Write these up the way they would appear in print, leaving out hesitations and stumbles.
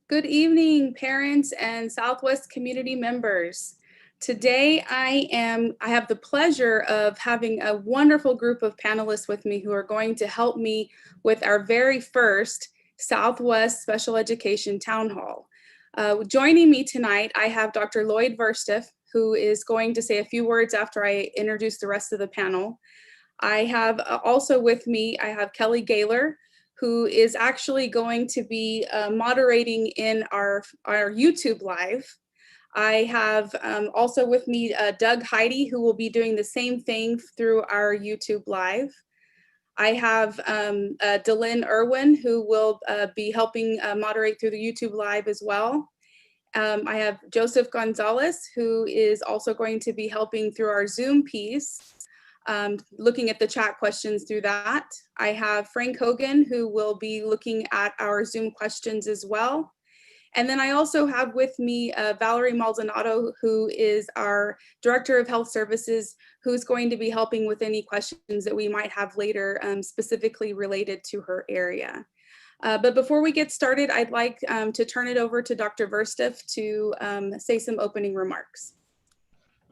Good evening, parents and Southwest community members. Today I have the pleasure of having a wonderful group of panelists with me who are going to help me with our very first Southwest Special Education Town Hall. Joining me tonight, I have Dr. Lloyd Verstiff, who is going to say a few words after I introduce the rest of the panel. I have also with me, I have Kelly Gaylor, who is actually going to be moderating in our YouTube Live. I have also with me Doug Heidi, who will be doing the same thing through our YouTube Live. I have Delynn Irwin, who will be helping moderate through the YouTube Live as well. I have Joseph Gonzalez, who is also going to be helping through our Zoom piece, looking at the chat questions through that. I have Frank Hogan, who will be looking at our Zoom questions as well. And then I also have with me Valerie Maldonado, who is our Director of Health Services, who's going to be helping with any questions that we might have later, specifically related to her area. But before we get started, I'd like to turn it over to Dr. Verstiff to say some opening remarks.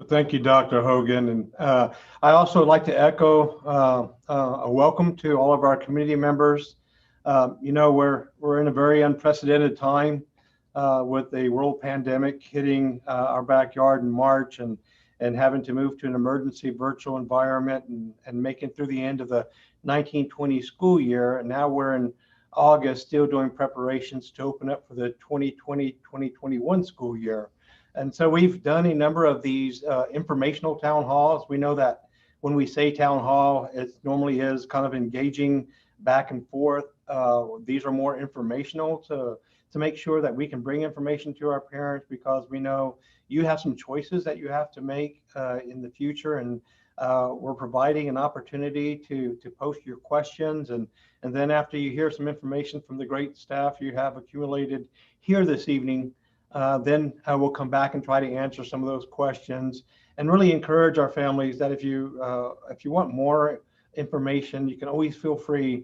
Thank you, Dr. Hogan. And I also like to echo a welcome to all of our community members. You know, we're in a very unprecedented time with a world pandemic hitting our backyard in March and having to move to an emergency virtual environment and making through the end of the 1920 school year. And now we're in August, still doing preparations to open up for the 2020-2021 school year. And so we've done a number of these informational town halls. We know that when we say town hall, it normally is kind of engaging back and forth. These are more informational to make sure that we can bring information to our parents, because we know you have some choices that you have to make in the future. And we're providing an opportunity to post your questions. And then after you hear some information from the great staff you have accumulated here this evening, then we'll come back and try to answer some of those questions and really encourage our families that if you want more information, you can always feel free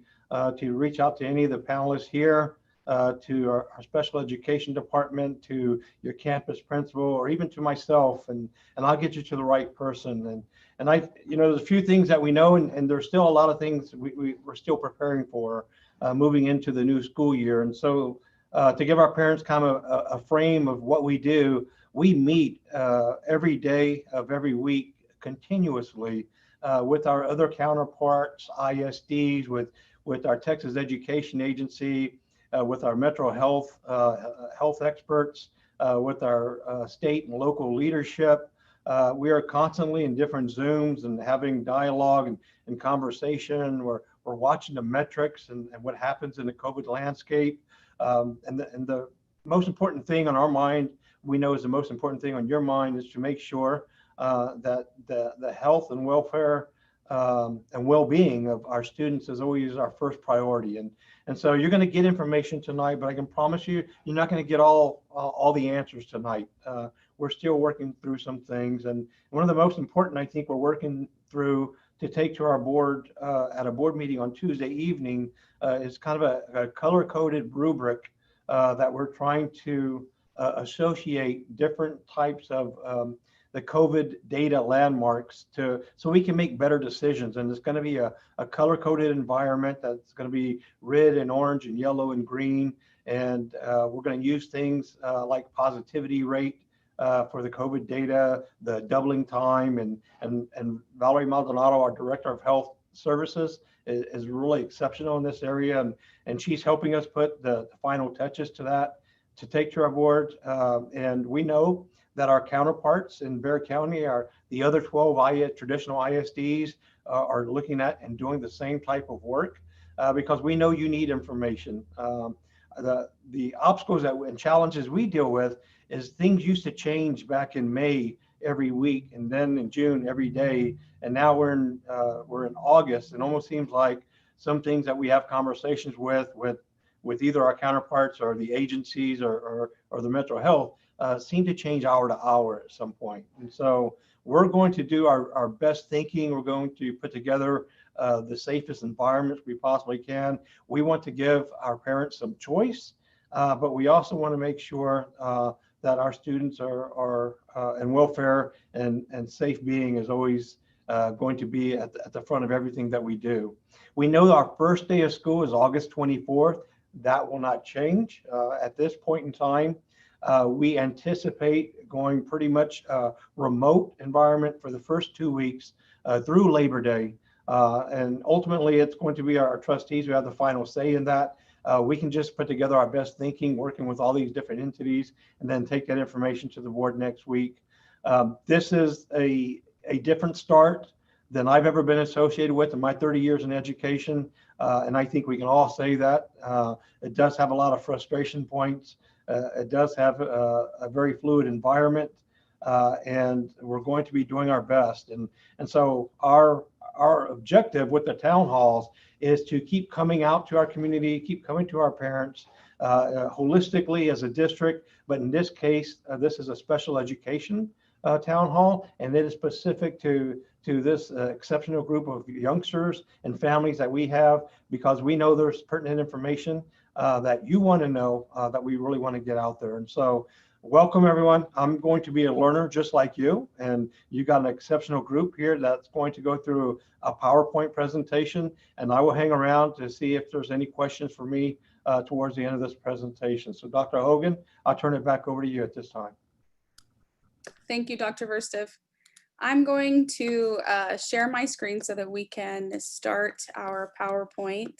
to reach out to any of the panelists here, to our special education department, to your campus principal, or even to myself, and I'll get you to the right person. And there's a few things that we know, and there's still a lot of things we're still preparing for moving into the new school year. And so to give our parents kind of a frame of what we do, we meet every day of every week continuously with our other counterparts, ISDs, with our Texas Education Agency, with our Metro Health health experts, with our state and local leadership. We are constantly in different Zooms and having dialogue and conversation. We're watching the metrics and what happens in the COVID landscape. And the most important thing on our mind, we know is the most important thing on your mind, is to make sure that the health and welfare and well-being of our students is always our first priority. And so you're going to get information tonight, but I can promise you, you're not going to get all the answers tonight. We're still working through some things. And one of the most important, I think, we're working through to take to our board at a board meeting on Tuesday evening is kind of a color-coded rubric that we're trying to associate different types of the COVID data landmarks so we can make better decisions. And it's going to be a color-coded environment that's going to be red and orange and yellow and green. And we're going to use things like positivity rate for the COVID data, the doubling time, and Valerie Maldonado, our Director of Health Services, is really exceptional in this area, and she's helping us put the final touches to that to take to our board. And we know that our counterparts in Bexar County, the other 12 traditional ISDs, are looking at and doing the same type of work because we know you need information. The obstacles and challenges we deal with is things used to change back in May every week, and then in June every day, and now we're in August, and almost seems like some things that we have conversations with either our counterparts or the agencies or the Metro Health seem to change hour to hour at some point. And so we're going to do our best thinking. We're going to put together the safest environments we possibly can. We want to give our parents some choice. but we also want to make sure that our students are and welfare and safe being is always going to be at the front of everything that we do. We know our first day of school is August 24th. That will not change at this point in time. We anticipate going pretty much remote environment for the first 2 weeks through Labor Day. And ultimately, it's going to be our trustees who have the final say in that. We can just put together our best thinking, working with all these different entities, and then take that information to the board next week. This is a different start than I've ever been associated with in my 30 years in education. And I think we can all say that. It does have a lot of frustration points. It does have a very fluid environment, and we're going to be doing our best. And so our objective with the town halls is to keep coming out to our community, keep coming to our parents holistically as a district. But in this case, this is a special education town hall, and it is specific to this exceptional group of youngsters and families that we have, because we know there's pertinent information that you want to know that we really want to get out there. And so welcome everyone. I'm going to be a learner just like you, and you got an exceptional group here that's going to go through a PowerPoint presentation, and I will hang around to see if there's any questions for me towards the end of this presentation. So Dr. Hogan, I'll turn it back over to you at this time. Thank you, Dr. Verstev. I'm going to share my screen so that we can start our PowerPoint.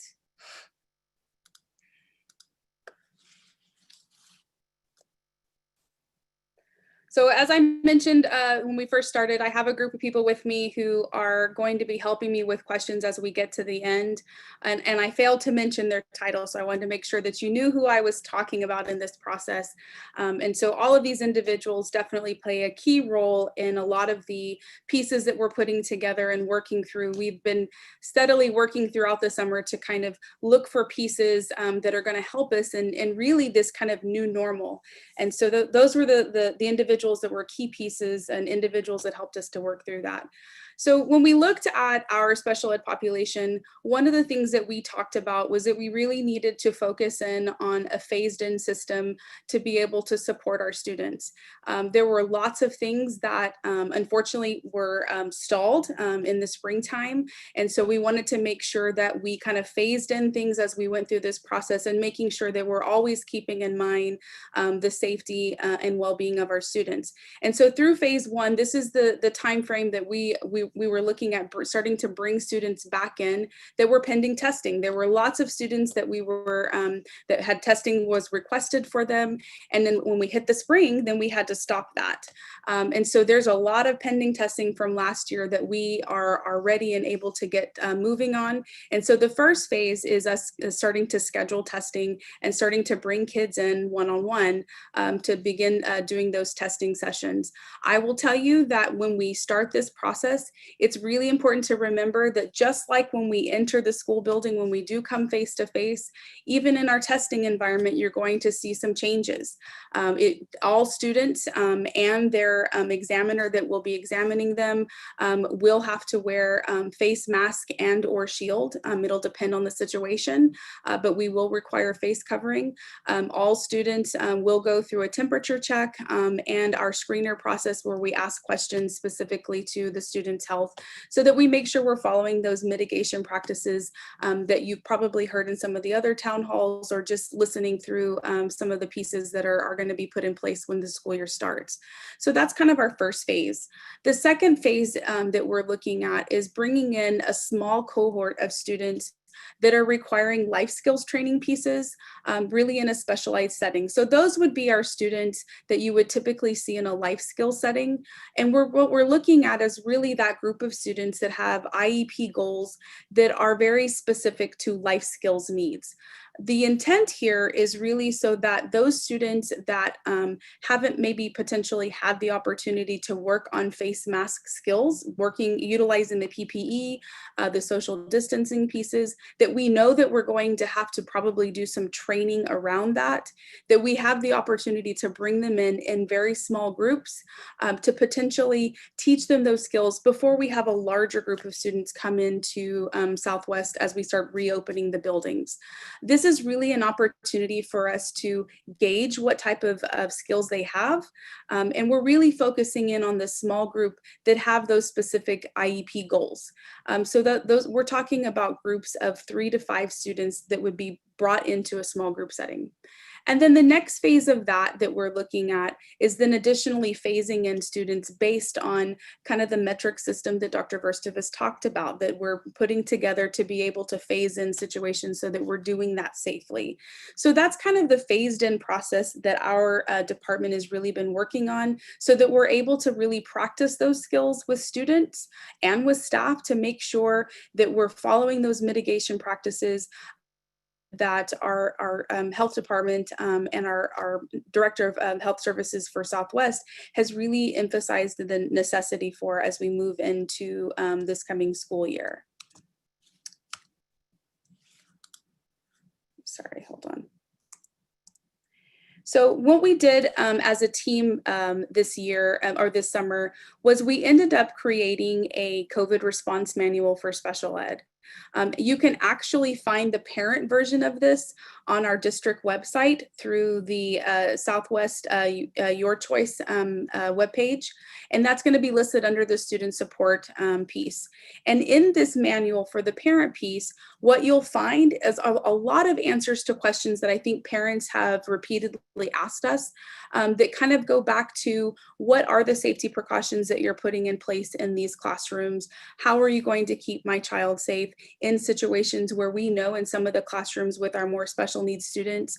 So as I mentioned when we first started, I have a group of people with me who are going to be helping me with questions as we get to the end. And I failed to mention their title, so I wanted to make sure that you knew who I was talking about in this process. And so all of these individuals definitely play a key role in a lot of the pieces that we're putting together and working through. We've been steadily working throughout the summer to kind of look for pieces that are going to help us in really this kind of new normal. And so those were the individuals that were key pieces and individuals that helped us to work through that. So when we looked at our special ed population, one of the things that we talked about was that we really needed to focus in on a phased-in system to be able to support our students. There were lots of things that unfortunately were stalled in the springtime. And so we wanted to make sure that we kind of phased in things as we went through this process, and making sure that we're always keeping in mind the safety and well-being of our students. And so through phase one, this is the time frame that we were looking at starting to bring students back in that were pending testing. There were lots of students that we were that had testing was requested for them, and then when we hit the spring, then we had to stop that. And so there's a lot of pending testing from last year that we are ready and able to get moving on. And so the first phase is us starting to schedule testing and starting to bring kids in one-on-one to begin doing those testing sessions. I will tell you that when we start this process, it's really important to remember that just like when we enter the school building, when we do come face to face, even in our testing environment, you're going to see some changes. All students and their examiner that will be examining them will have to wear face mask and or shield. It'll depend on the situation, but we will require face covering. All students will go through a temperature check and our screener process where we ask questions specifically to the student's health, so that we make sure we're following those mitigation practices that you've probably heard in some of the other town halls, or just listening through some of the pieces that are going to be put in place when the school year starts. So that's kind of our first phase. The second phase that we're looking at is bringing in a small cohort of students that are requiring life skills training pieces, really in a specialized setting. So those would be our students that you would typically see in a life skills setting. And what we're looking at is really that group of students that have IEP goals that are very specific to life skills needs. The intent here is really so that those students that haven't maybe potentially had the opportunity to work on face mask skills, utilizing the PPE, the social distancing pieces, that we know that we're going to have to probably do some training around that we have the opportunity to bring them in very small groups to potentially teach them those skills before we have a larger group of students come into Southwest as we start reopening the buildings. This this is really an opportunity for us to gauge what type of skills they have. And we're really focusing in on the small group that have those specific IEP goals. So those we're talking about groups of 3 to 5 students that would be brought into a small group setting. And then the next phase of that we're looking at is then additionally phasing in students based on kind of the metric system that Dr. Verstev has talked about, that we're putting together to be able to phase in situations so that we're doing that safely. So that's kind of the phased in process that our department has really been working on, so that we're able to really practice those skills with students and with staff to make sure that we're following those mitigation practices that our health department and our director of health services for Southwest has really emphasized the necessity for as we move into this coming school year. Sorry, hold on. So what we did as a team this year or this summer was we ended up creating a COVID response manual for special ed. You can actually find the parent version of this on our district website through the Southwest Your Choice webpage, and that's going to be listed under the student support piece. And in this manual for the parent piece, what you'll find is a lot of answers to questions that I think parents have repeatedly asked us that kind of go back to what are the safety precautions that you're putting in place in these classrooms? How are you going to keep my child safe in situations where we know in some of the classrooms with our more special needs students,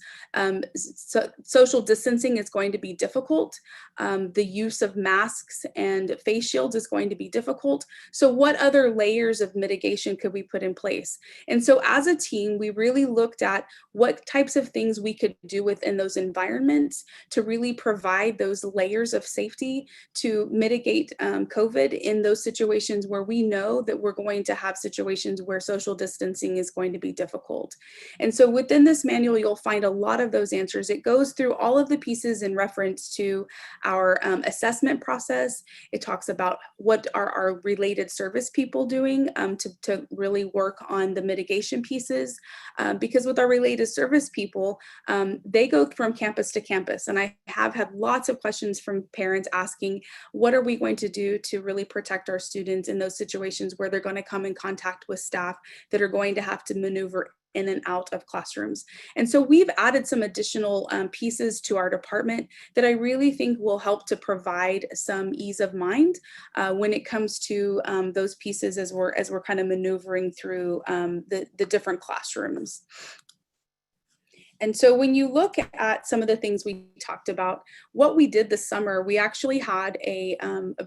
social distancing is going to be difficult. The use of masks and face shields is going to be difficult. So what other layers of mitigation could we put in place? And so as a team, we really looked at what types of things we could do within those environments to really provide those layers of safety to mitigate COVID in those situations where we know that we're going to have situations where social distancing is going to be difficult. And so within this manual, you'll find a lot of those answers. It goes through all of the pieces in reference to our assessment process. It talks about what are our related service people doing to really work on the mitigation pieces. Because with our related service people, they go from campus to campus. And I have had lots of questions from parents asking, what are we going to do to really protect our students in those situations where they're going to come in contact with staff that are going to have to maneuver in and out of classrooms. And so we've added some additional pieces to our department that I really think will help to provide some ease of mind when it comes to those pieces as we're kind of maneuvering through the different classrooms. And so when you look at some of the things we talked about, what we did this summer, we actually had a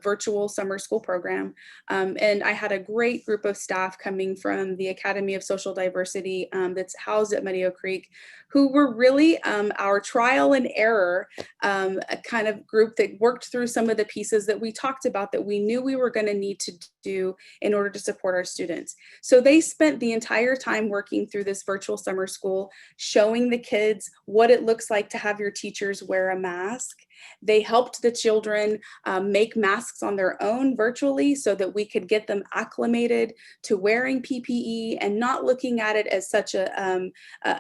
virtual summer school program. And I had a great group of staff coming from the Academy of Social Diversity that's housed at Meadow Creek, who were really our trial and error a kind of group that worked through some of the pieces that we talked about that we knew we were going to need to do in order to support our students. So they spent the entire time working through this virtual summer school, showing the kids what it looks like to have your teachers wear a mask. They helped the children make masks on their own virtually so that we could get them acclimated to wearing PPE and not looking at it as such a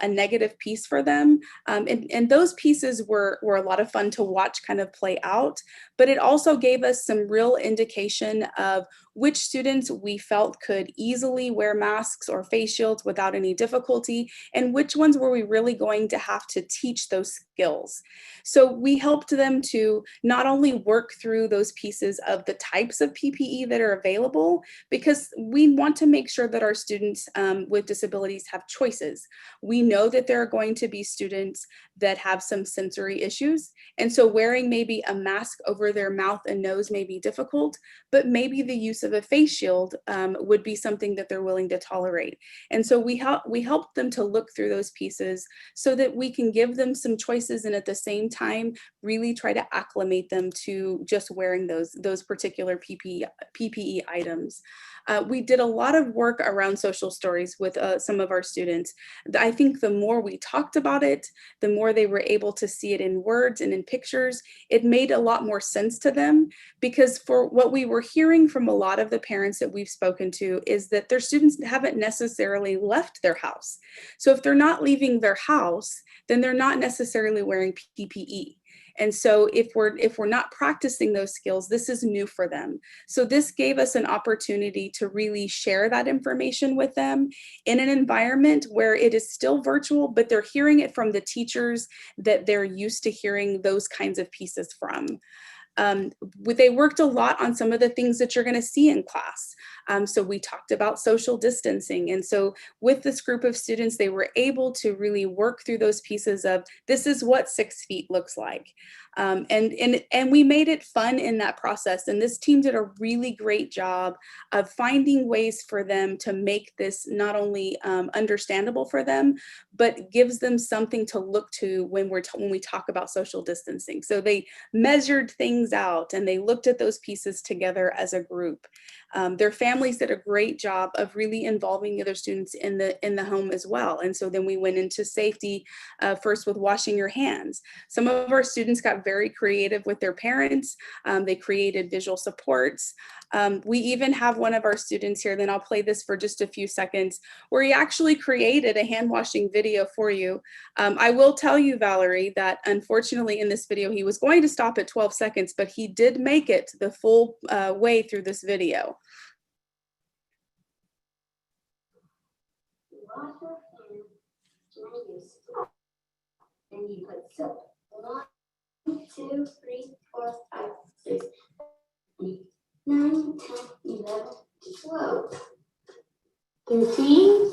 negative piece for them. And those pieces were a lot of fun to watch kind of play out, but it also gave us some real indication of which students we felt could easily wear masks or face shields without any difficulty, and which ones were we really going to have to teach those skills. So we helped them to not only work through those pieces of the types of PPE that are available, because we want to make sure that our students with disabilities have choices. We know that there are going to be students that have some sensory issues, and so wearing maybe a mask over their mouth and nose may be difficult, but maybe the use of a face shield would be something that they're willing to tolerate. And so we help them to look through those pieces so that we can give them some choices and at the same time really try to acclimate them to just wearing those particular PPE items. We did a lot of work around social stories with some of our students. I think the more we talked about it, the more they were able to see it in words and in pictures. It made a lot more sense to them, because for what we were hearing from a lot of the parents that we've spoken to is that their students haven't necessarily left their house. So if they're not leaving their house, then they're not necessarily wearing PPE. And so if we're not practicing those skills, this is new for them. So this gave us an opportunity to really share that information with them in an environment where it is still virtual, but they're hearing it from the teachers that they're used to hearing those kinds of pieces from. They worked a lot on some of the things that you're going to see in class. So we talked about social distancing. And so with this group of students, they were able to really work through those pieces of, this is what 6 feet looks like. And we made it fun in that process. And this team did a really great job of finding ways for them to make this not only understandable for them, but gives them something to look to when we talk about social distancing. So they measured things out and they looked at those pieces together as a group. Their families did a great job of really involving the other students in the home as well. And so then we went into safety first with washing your hands. Some of our students got very creative with their parents. They created visual supports. We even have one of our students here, then I'll play this for just a few seconds, where he actually created a hand washing video for you. I will tell you, Valerie, that unfortunately in this video, he was going to stop at 12 seconds, but he did make it the full way through this video. Wash your hands when you stop. And you put soap. 1, 2, 3, 4, 5, 6, 8, 9, 10, 11, 12, 13,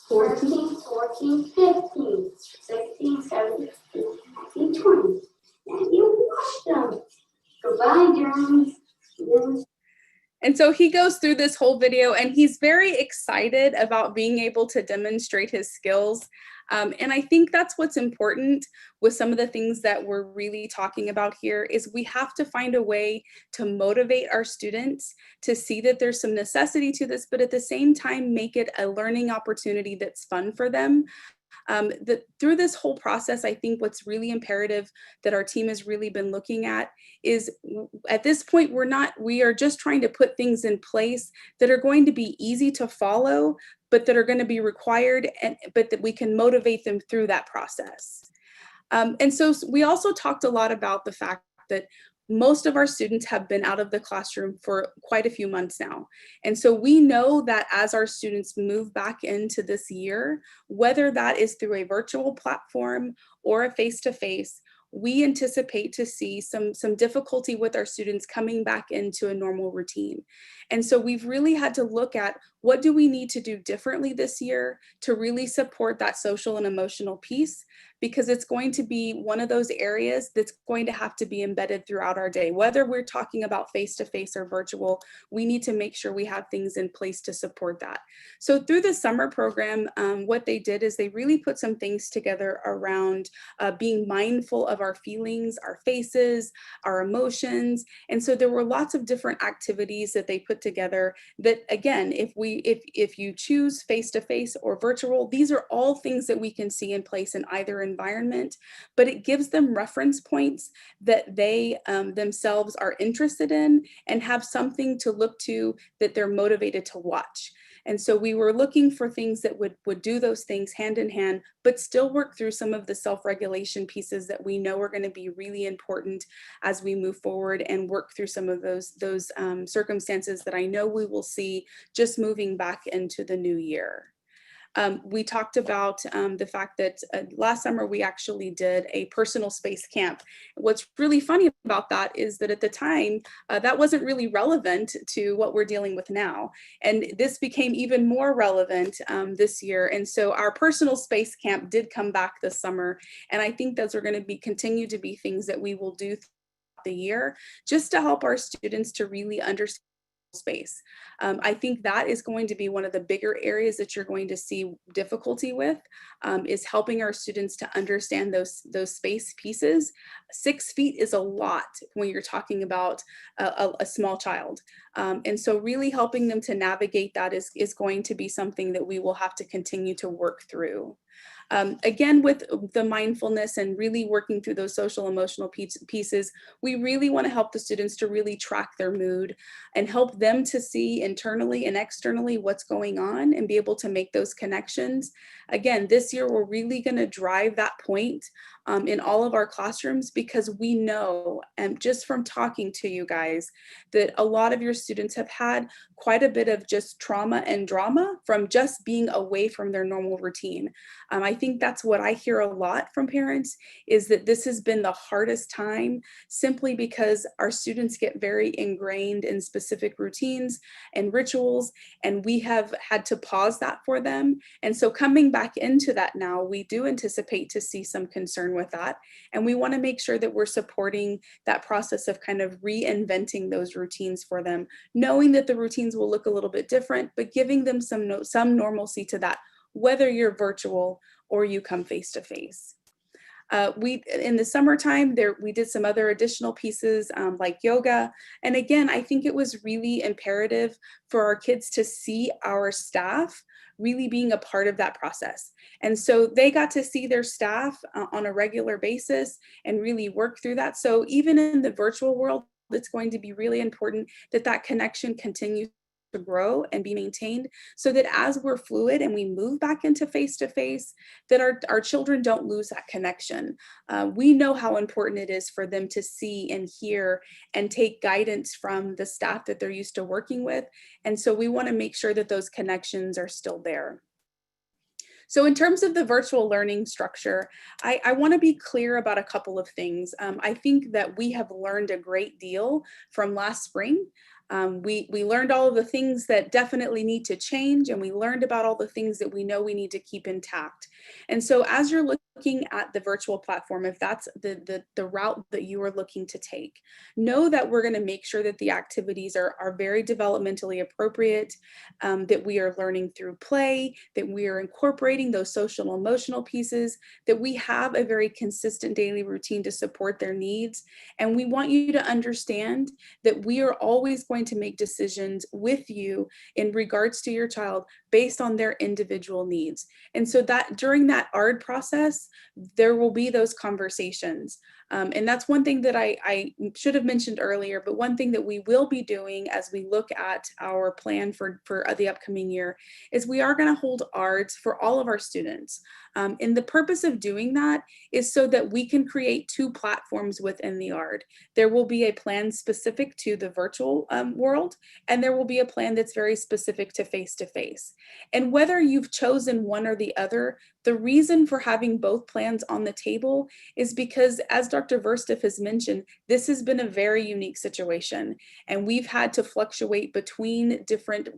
14, 14, 15, 16, 17, 18, 19, 20. And you wash them. Goodbye, germs. And so he goes through this whole video and he's very excited about being able to demonstrate his skills. And I think that's what's important with some of the things that we're really talking about here is we have to find a way to motivate our students to see that there's some necessity to this, but at the same time, make it a learning opportunity that's fun for them. Through this whole process, I think what's really imperative that our team has really been looking at is at this point, we are just trying to put things in place that are going to be easy to follow, but that are going to be required, but that we can motivate them through that process. And so we also talked a lot about the fact that most of our students have been out of the classroom for quite a few months now. And so we know that as our students move back into this year, whether that is through a virtual platform or a face-to-face, we anticipate to see some difficulty with our students coming back into a normal routine. And so we've really had to look at what do we need to do differently this year to really support that social and emotional piece, because it's going to be one of those areas that's going to have to be embedded throughout our day. Whether we're talking about face-to-face or virtual, we need to make sure we have things in place to support that. So through the summer program, what they did is they really put some things together around being mindful of our feelings, our faces, our emotions. And so there were lots of different activities that they put together that, again, if you choose face-to-face or virtual, these are all things that we can see in place in either environment, but it gives them reference points that they themselves are interested in and have something to look to that they're motivated to watch. And so we were looking for things that would do those things hand in hand, but still work through some of the self-regulation pieces that we know are going to be really important as we move forward and work through some of those circumstances that I know we will see just moving back into the new year. We talked about the fact that last summer we actually did a personal space camp. What's really funny about that is that at the time, that wasn't really relevant to what we're dealing with now. And this became even more relevant this year. And so our personal space camp did come back this summer. And I think those are going to continue to be things that we will do throughout the year, just to help our students to really understand space. I think that is going to be one of the bigger areas that you're going to see difficulty with, is helping our students to understand those space pieces. 6 feet is a lot when you're talking about a small child. And so really helping them to navigate that is going to be something that we will have to continue to work through. Again, with the mindfulness and really working through those social emotional pieces, we really want to help the students to really track their mood and help them to see internally and externally what's going on and be able to make those connections. Again, this year, we're really going to drive that point in all of our classrooms, because we know, and just from talking to you guys, that a lot of your students have had quite a bit of just trauma and drama from just being away from their normal routine. I think that's what I hear a lot from parents, is that this has been the hardest time simply because our students get very ingrained in specific routines and rituals, and we have had to pause that for them. And so coming back into that now, we do anticipate to see some concern with that. And we want to make sure that we're supporting that process of kind of reinventing those routines for them, knowing that the routines will look a little bit different, but giving them some normalcy to that, whether you're virtual or you come face to face. We, in the summertime, we did some other additional pieces like yoga. And again, I think it was really imperative for our kids to see our staff really being a part of that process. And so they got to see their staff on a regular basis and really work through that. So even in the virtual world, it's going to be really important that that connection continues to grow and be maintained, so that as we're fluid and we move back into face-to-face, that our children don't lose that connection. We know how important it is for them to see and hear and take guidance from the staff that they're used to working with. And so we want to make sure that those connections are still there. So in terms of the virtual learning structure, I want to be clear about a couple of things. I think that we have learned a great deal from last spring. We learned all of the things that definitely need to change, and we learned about all the things that we know we need to keep intact. And so as you're looking at the virtual platform, if that's the route that you are looking to take, know that we're going to make sure that the activities are very developmentally appropriate, that we are learning through play, that we are incorporating those social emotional pieces, that we have a very consistent daily routine to support their needs. And we want you to understand that we are always going to make decisions with you in regards to your child based on their individual needs. And so that during that ARD process, there will be those conversations. And that's one thing that I should have mentioned earlier, but one thing that we will be doing as we look at our plan for the upcoming year is we are going to hold ARDs for all of our students. And the purpose of doing that is so that we can create 2 platforms within the ARD. There will be a plan specific to the virtual world, and there will be a plan that's very specific to face-to-face. And whether you've chosen one or the other, the reason for having both plans on the table is because, as Dr. Verstiff has mentioned, this has been a very unique situation, and we've had to fluctuate between different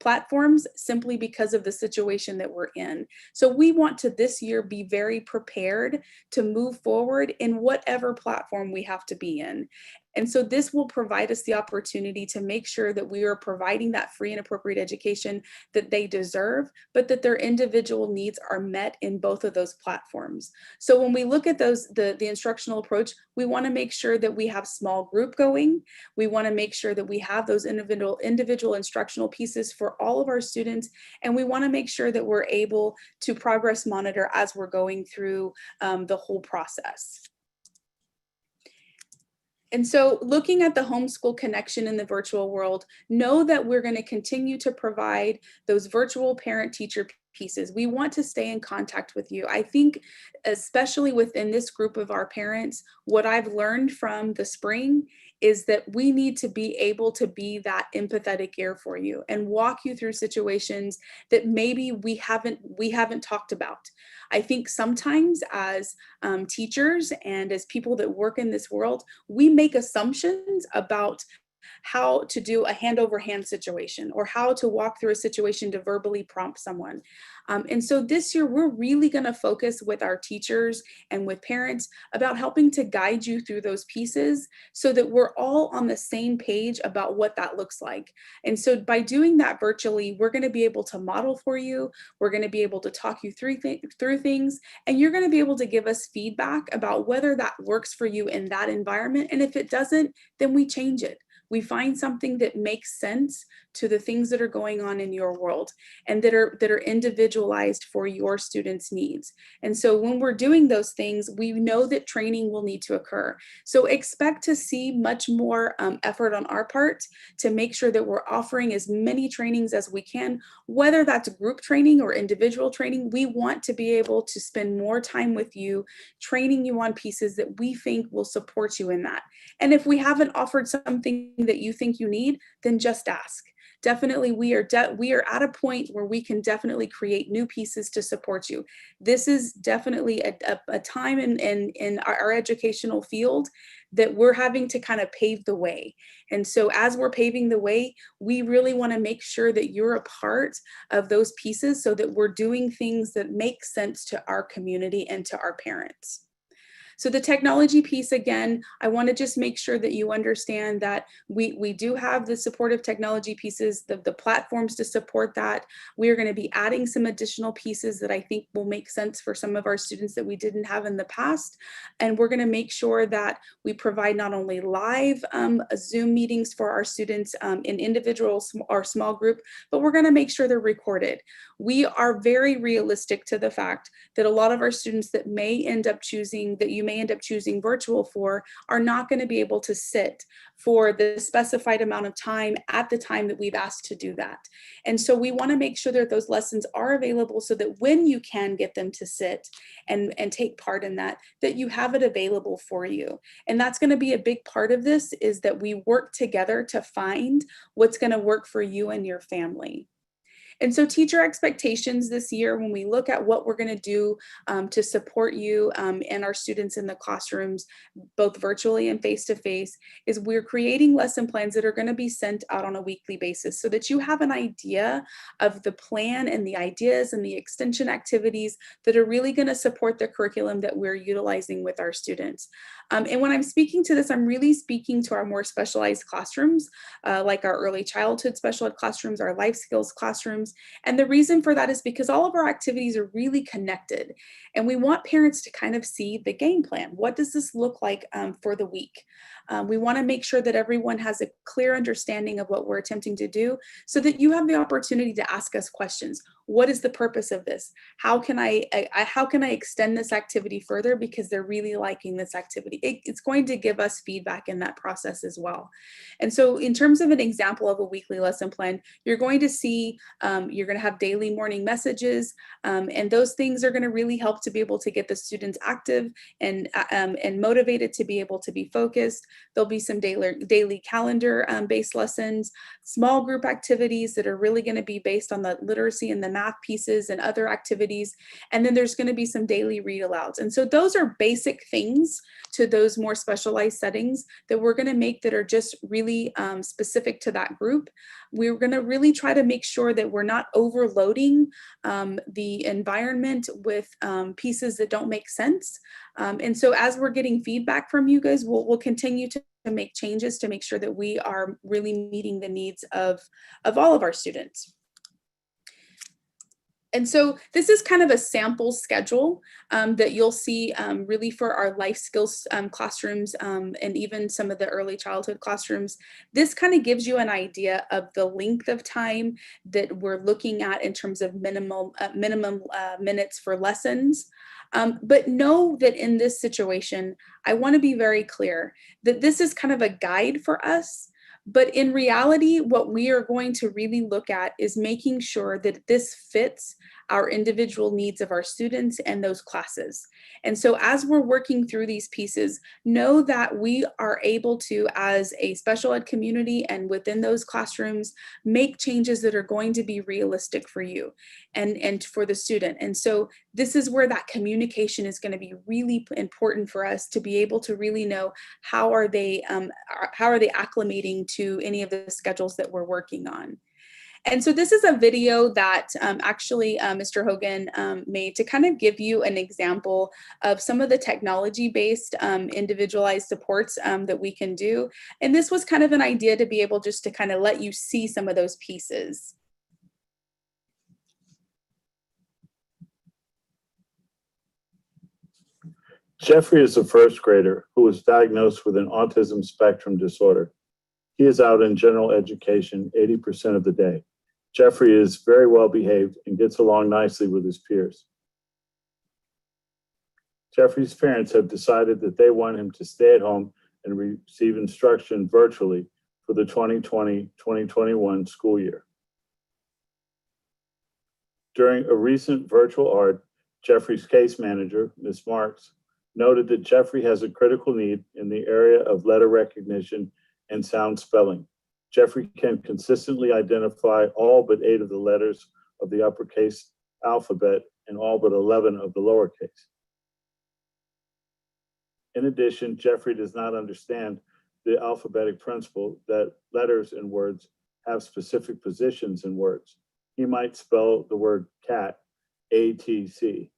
platforms simply because of the situation that we're in. So we want to this year be very prepared to move forward in whatever platform we have to be in. And so this will provide us the opportunity to make sure that we are providing that free and appropriate education that they deserve, but that their individual needs are met in both of those platforms. So when we look at the instructional approach, we want to make sure that we have small group going. We want to make sure that we have those individual instructional pieces for all of our students. And we want to make sure that we're able to progress monitor as we're going through the whole process. And so looking at the homeschool connection in the virtual world, know that we're going to continue to provide those virtual parent-teacher pieces. We want to stay in contact with you. I think, especially within this group of our parents, what I've learned from the spring is that we need to be able to be that empathetic ear for you and walk you through situations that maybe we haven't talked about. I think sometimes as teachers and as people that work in this world, we make assumptions about how to do a hand over hand situation, or how to walk through a situation to verbally prompt someone. And so this year, we're really going to focus with our teachers and with parents about helping to guide you through those pieces so that we're all on the same page about what that looks like. And so by doing that virtually, we're going to be able to model for you. We're going to be able to talk you through things, and you're going to be able to give us feedback about whether that works for you in that environment. And if it doesn't, then we change it. We find something that makes sense to the things that are going on in your world and that are individualized for your students' needs. And so when we're doing those things, we know that training will need to occur. So expect to see much more effort on our part to make sure that we're offering as many trainings as we can, whether that's group training or individual training. We want to be able to spend more time with you, training you on pieces that we think will support you in that. And if we haven't offered something that you think you need, then just ask. Definitely, we are at a point where we can definitely create new pieces to support you. This is definitely a time in our educational field that we're having to kind of pave the way. And so as we're paving the way, we really want to make sure that you're a part of those pieces so that we're doing things that make sense to our community and to our parents. So the technology piece, again, I want to just make sure that you understand that we do have the supportive technology pieces, the platforms to support that. We are going to be adding some additional pieces that I think will make sense for some of our students that we didn't have in the past. And we're going to make sure that we provide not only live Zoom meetings for our students in individual or small group, but we're going to make sure they're recorded. We are very realistic to the fact that a lot of our students that may end up choosing virtual for are not going to be able to sit for the specified amount of time at the time that we've asked to do that. And so we want to make sure that those lessons are available so that when you can get them to sit and take part in that you have it available for you. And that's going to be a big part of this, is that we work together to find what's going to work for you and your family. And so teacher expectations this year, when we look at what we're going to do to support you and our students in the classrooms, both virtually and face-to-face, is we're creating lesson plans that are going to be sent out on a weekly basis so that you have an idea of the plan and the ideas and the extension activities that are really going to support the curriculum that we're utilizing with our students. And when I'm speaking to this, I'm really speaking to our more specialized classrooms, like our early childhood special ed classrooms, our life skills classrooms. And the reason for that is because all of our activities are really connected. And we want parents to kind of see the game plan. What does this look like for the week? We want to make sure that everyone has a clear understanding of what we're attempting to do so that you have the opportunity to ask us questions. What is the purpose of this? How can I extend this activity further because they're really liking this activity? It's going to give us feedback in that process as well. And so in terms of an example of a weekly lesson plan, you're going to see, you're going to have daily morning messages, and those things are going to really help to be able to get the students active and motivated to be able to be focused. There'll be some daily calendar based lessons, small group activities that are really going to be based on the literacy and the math pieces and other activities. And then there's going to be some daily read alouds. And so those are basic things to those more specialized settings that we're going to make that are just really specific to that group. We're going to really try to make sure that we're not overloading the environment with pieces that don't make sense. And so as we're getting feedback from you guys, we'll continue to make changes to make sure that we are really meeting the needs of all of our students. And so this is kind of a sample schedule that you'll see really for our life skills classrooms and even some of the early childhood classrooms. This kind of gives you an idea of the length of time that we're looking at in terms of minimum minutes for lessons. But know that in this situation, I want to be very clear that this is kind of a guide for us. But in reality, what we are going to really look at is making sure that this fits our individual needs of our students and those classes. And so as we're working through these pieces, know that we are able to, as a special ed community and within those classrooms, make changes that are going to be realistic for you and for the student. And so this is where that communication is going to be really important for us to be able to really know how are they acclimating to any of the schedules that we're working on. And so this is a video that actually Mr. Hogan made to kind of give you an example of some of the technology-based individualized supports that we can do. And this was kind of an idea to be able just to kind of let you see some of those pieces. Jeffrey is a first grader who was diagnosed with an autism spectrum disorder. He is out in general education 80% of the day. Jeffrey is very well behaved and gets along nicely with his peers. Jeffrey's parents have decided that they want him to stay at home and receive instruction virtually for the 2020-2021 school year. During a recent virtual ARD, Jeffrey's case manager, Ms. Marks, noted that Jeffrey has a critical need in the area of letter recognition and sound spelling. Jeffrey can consistently identify all but 8 of the letters of the uppercase alphabet and all but 11 of the lowercase. In addition, Jeffrey does not understand the alphabetic principle that letters in words have specific positions in words. He might spell the word cat, A-T-C.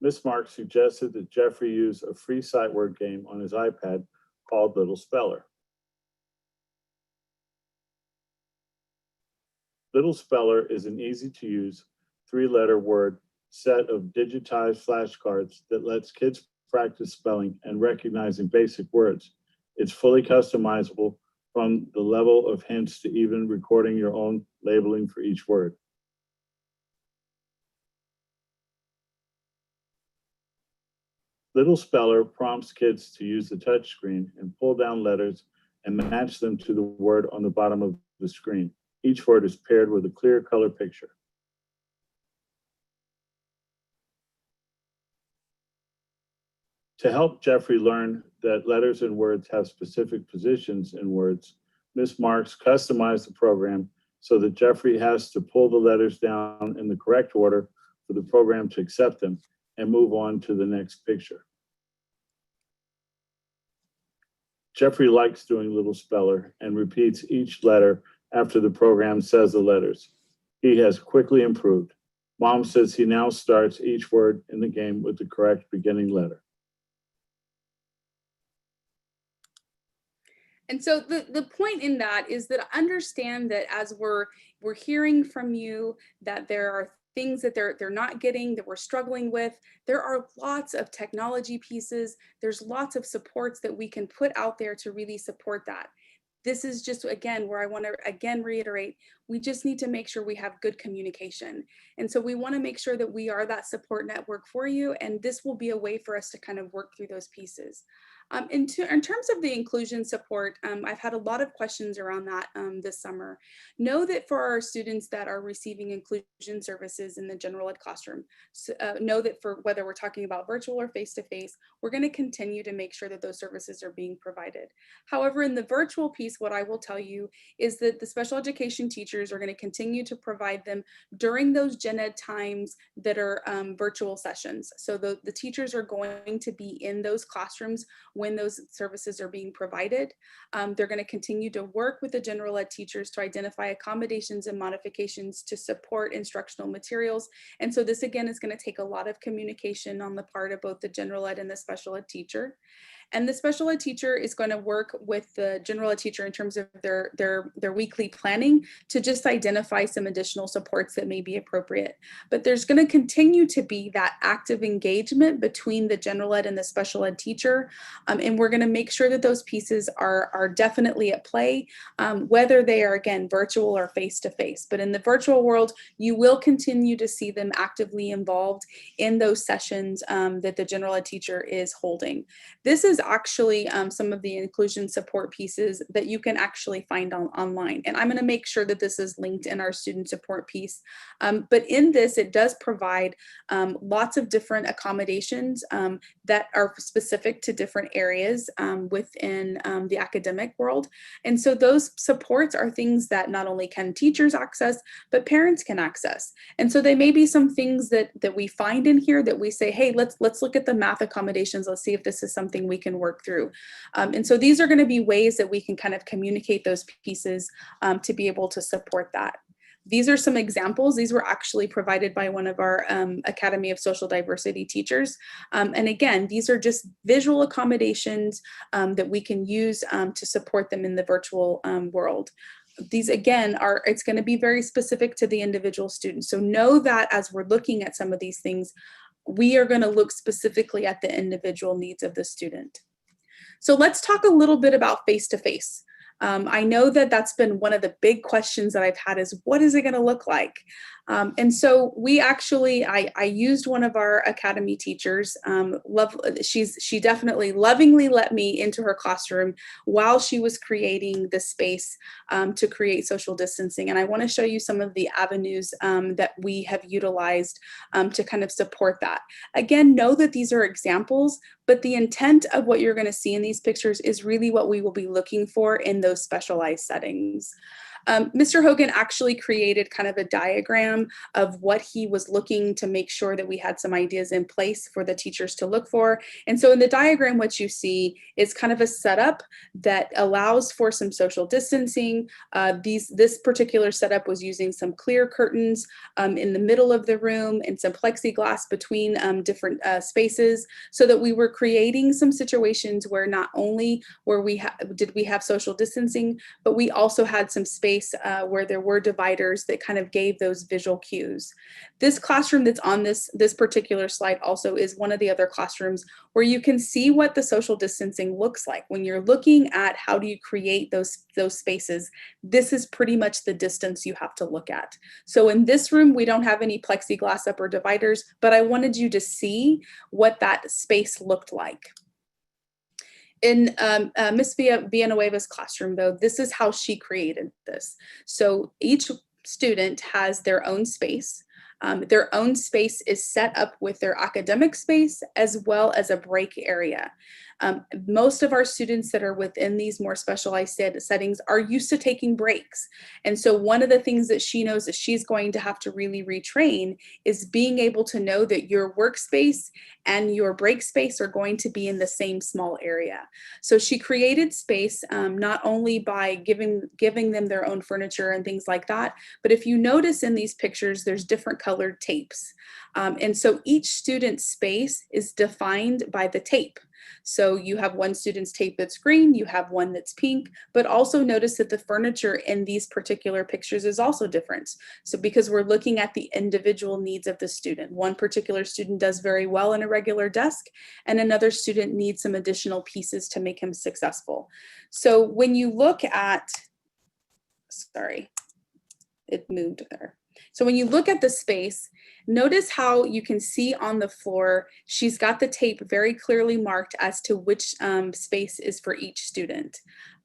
Ms. Marks suggested that Jeffrey use a free sight word game on his iPad called Little Speller. Little Speller is an easy-to-use 3-letter word set of digitized flashcards that lets kids practice spelling and recognizing basic words. It's fully customizable from the level of hints to even recording your own labeling for each word. Little Speller prompts kids to use the touch screen and pull down letters and match them to the word on the bottom of the screen. Each word is paired with a clear color picture. To help Jeffrey learn that letters and words have specific positions in words, Ms. Marks customized the program so that Jeffrey has to pull the letters down in the correct order for the program to accept them and move on to the next picture. Jeffrey likes doing Little Speller and repeats each letter after the program says the letters. He has quickly improved. Mom says he now starts each word in the game with the correct beginning letter. And so the point in that is that understand that as we're hearing from you that there are things that they're not getting, that we're struggling with, there are lots of technology pieces, there's lots of supports that we can put out there to really support that. This is just, again, where I want to again reiterate, we just need to make sure we have good communication. And so we want to make sure that we are that support network for you, and this will be a way for us to kind of work through those pieces. In terms of the inclusion support, I've had a lot of questions around that this summer. Know that for our students that are receiving inclusion services in the general ed classroom, know that for whether we're talking about virtual or face-to-face, we're going to continue to make sure that those services are being provided. However, in the virtual piece, what I will tell you is that the special education teachers are going to continue to provide them during those gen ed times that are virtual sessions. So the teachers are going to be in those classrooms when those services are being provided. They're going to continue to work with the general ed teachers to identify accommodations and modifications to support instructional materials. And so this again is going to take a lot of communication on the part of both the general ed and the special ed teacher. And the special ed teacher is going to work with the general ed teacher in terms of their weekly planning to just identify some additional supports that may be appropriate. But there's going to continue to be that active engagement between the general ed and the special ed teacher. And we're going to make sure that those pieces are definitely at play, whether they are, again, virtual or face-to-face. But in the virtual world, you will continue to see them actively involved in those sessions that the general ed teacher is holding. This is actually some of the inclusion support pieces that you can actually find online. And I'm going to make sure that this is linked in our student support piece. But in this, it does provide lots of different accommodations that are specific to different areas within the academic world. And so those supports are things that not only can teachers access, but parents can access. And so they may be some things that we find in here that we say, hey, let's look at the math accommodations. Let's see if this is something we can work through. And so these are going to be ways that we can kind of communicate those pieces to be able to support that. These are some examples. These were actually provided by one of our Academy of Social Diversity teachers. And again, these are just visual accommodations that we can use to support them in the virtual world. These again it's going to be very specific to the individual student. So know that as we're looking at some of these things, we are going to look specifically at the individual needs of the student. So let's talk a little bit about face-to-face. I know that that's been one of the big questions that I've had is, what is it going to look like? And so we actually, I used one of our academy teachers. She definitely lovingly let me into her classroom while she was creating the space to create social distancing. And I want to show you some of the avenues that we have utilized to kind of support that. Again, know that these are examples, but the intent of what you're going to see in these pictures is really what we will be looking for in those specialized settings. Mr. Hogan actually created kind of a diagram of what he was looking to make sure that we had some ideas in place for the teachers to look for. And so in the diagram, what you see is kind of a setup that allows for some social distancing. This particular setup was using some clear curtains in the middle of the room and some plexiglass between different spaces, so that we were creating some situations where not only did we have social distancing, but we also had some space where there were dividers that kind of gave those visual cues. This classroom that's on this particular slide also is one of the other classrooms where you can see what the social distancing looks like. When you're looking at how do you create those spaces, this is pretty much the distance you have to look at. So in this room, we don't have any plexiglass up or dividers, but I wanted you to see what that space looked like. In Miss Villanueva's classroom, though, this is how she created this. So each student has their own space. Their own space is set up with their academic space as well as a break area. Most of our students that are within these more specialized settings are used to taking breaks. And so one of the things that she knows that she's going to have to really retrain is being able to know that your workspace and your break space are going to be in the same small area. So she created space not only by giving them their own furniture and things like that, but if you notice in these pictures, there's different colored tapes. And so each student's space is defined by the tape. So you have one student's tape that's green, you have one that's pink, but also notice that the furniture in these particular pictures is also different. So because we're looking at the individual needs of the student, one particular student does very well in a regular desk, and another student needs some additional pieces to make him successful. So when you look at, sorry, it moved there. So when you look at the space, notice how you can see on the floor, she's got the tape very clearly marked as to which space is for each student.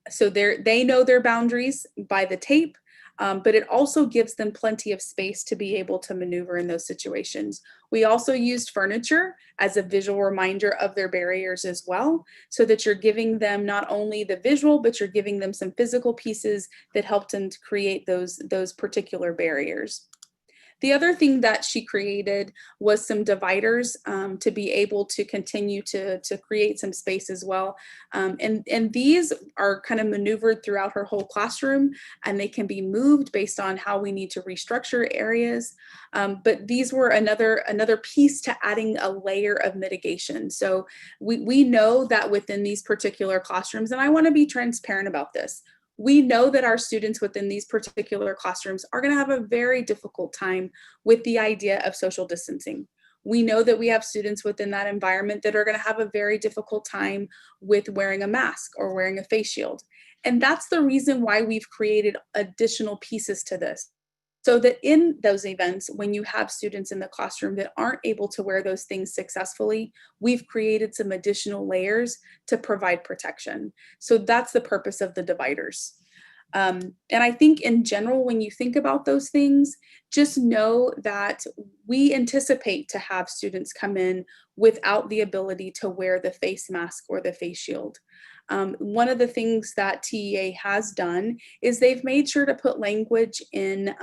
So they know their boundaries by the tape, but it also gives them plenty of space to be able to maneuver in those situations. We also used furniture as a visual reminder of their barriers as well, so that you're giving them not only the visual, but you're giving them some physical pieces that helped them to create those particular barriers. The other thing that she created was some dividers to be able to continue to create some space as well. And these are kind of maneuvered throughout her whole classroom, and they can be moved based on how we need to restructure areas. But these were another piece to adding a layer of mitigation. So we know that within these particular classrooms, and I want to be transparent about this, we know that our students within these particular classrooms are going to have a very difficult time with the idea of social distancing. We know that we have students within that environment that are going to have a very difficult time with wearing a mask or wearing a face shield. And that's the reason why we've created additional pieces to this. So that in those events, when you have students in the classroom that aren't able to wear those things successfully, we've created some additional layers to provide protection. So that's the purpose of the dividers. And I think in general, when you think about those things, just know that we anticipate to have students come in without the ability to wear the face mask or the face shield. One of the things that TEA has done is they've made sure to put language in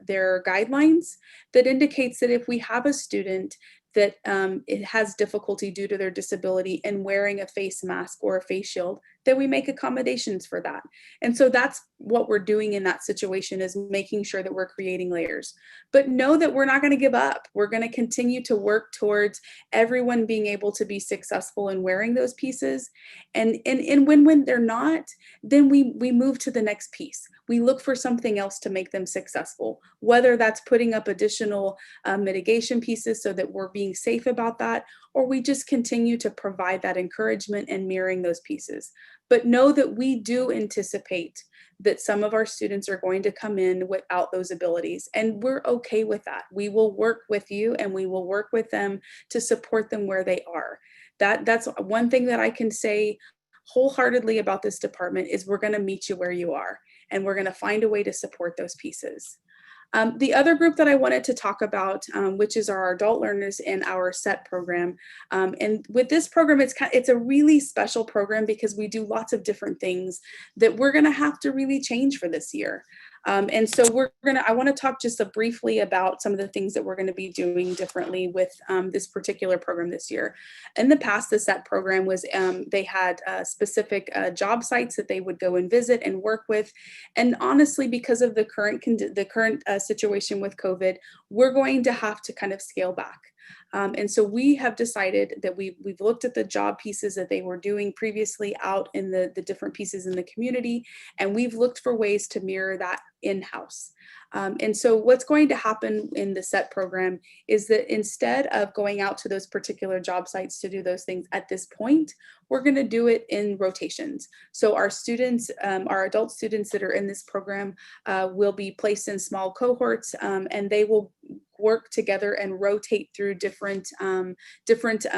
their guidelines that indicates that if we have a student that it has difficulty due to their disability in wearing a face mask or a face shield, that we make accommodations for that. And so that's what we're doing in that situation, is making sure that we're creating layers. But know that we're not going to give up. We're going to continue to work towards everyone being able to be successful in wearing those pieces. And when they're not, then we move to the next piece. We look for something else to make them successful, whether that's putting up additional mitigation pieces so that we're being safe about that, or we just continue to provide that encouragement and mirroring those pieces. But know that we do anticipate that some of our students are going to come in without those abilities, and we're okay with that. We will work with you and we will work with them to support them where they are. That's one thing that I can say wholeheartedly about this department, is we're going to meet you where you are, and we're going to find a way to support those pieces. The other group that I wanted to talk about, which is our adult learners in our SET program. And with this program, it's a really special program because we do lots of different things that we're going to have to really change for this year. And so I want to talk just briefly about some of the things that we're going to be doing differently with this particular program this year. In the past, the SET program was, they had specific job sites that they would go and visit and work with. And honestly, because of the current situation with COVID, we're going to have to kind of scale back. And so we have decided that we've looked at the job pieces that they were doing previously out in the different pieces in the community, and we've looked for ways to mirror that in-house. And so what's going to happen in the SET program is that instead of going out to those particular job sites to do those things at this point, we're going to do it in rotations. So our students, our adult students that are in this program will be placed in small cohorts, and they will work together and rotate through different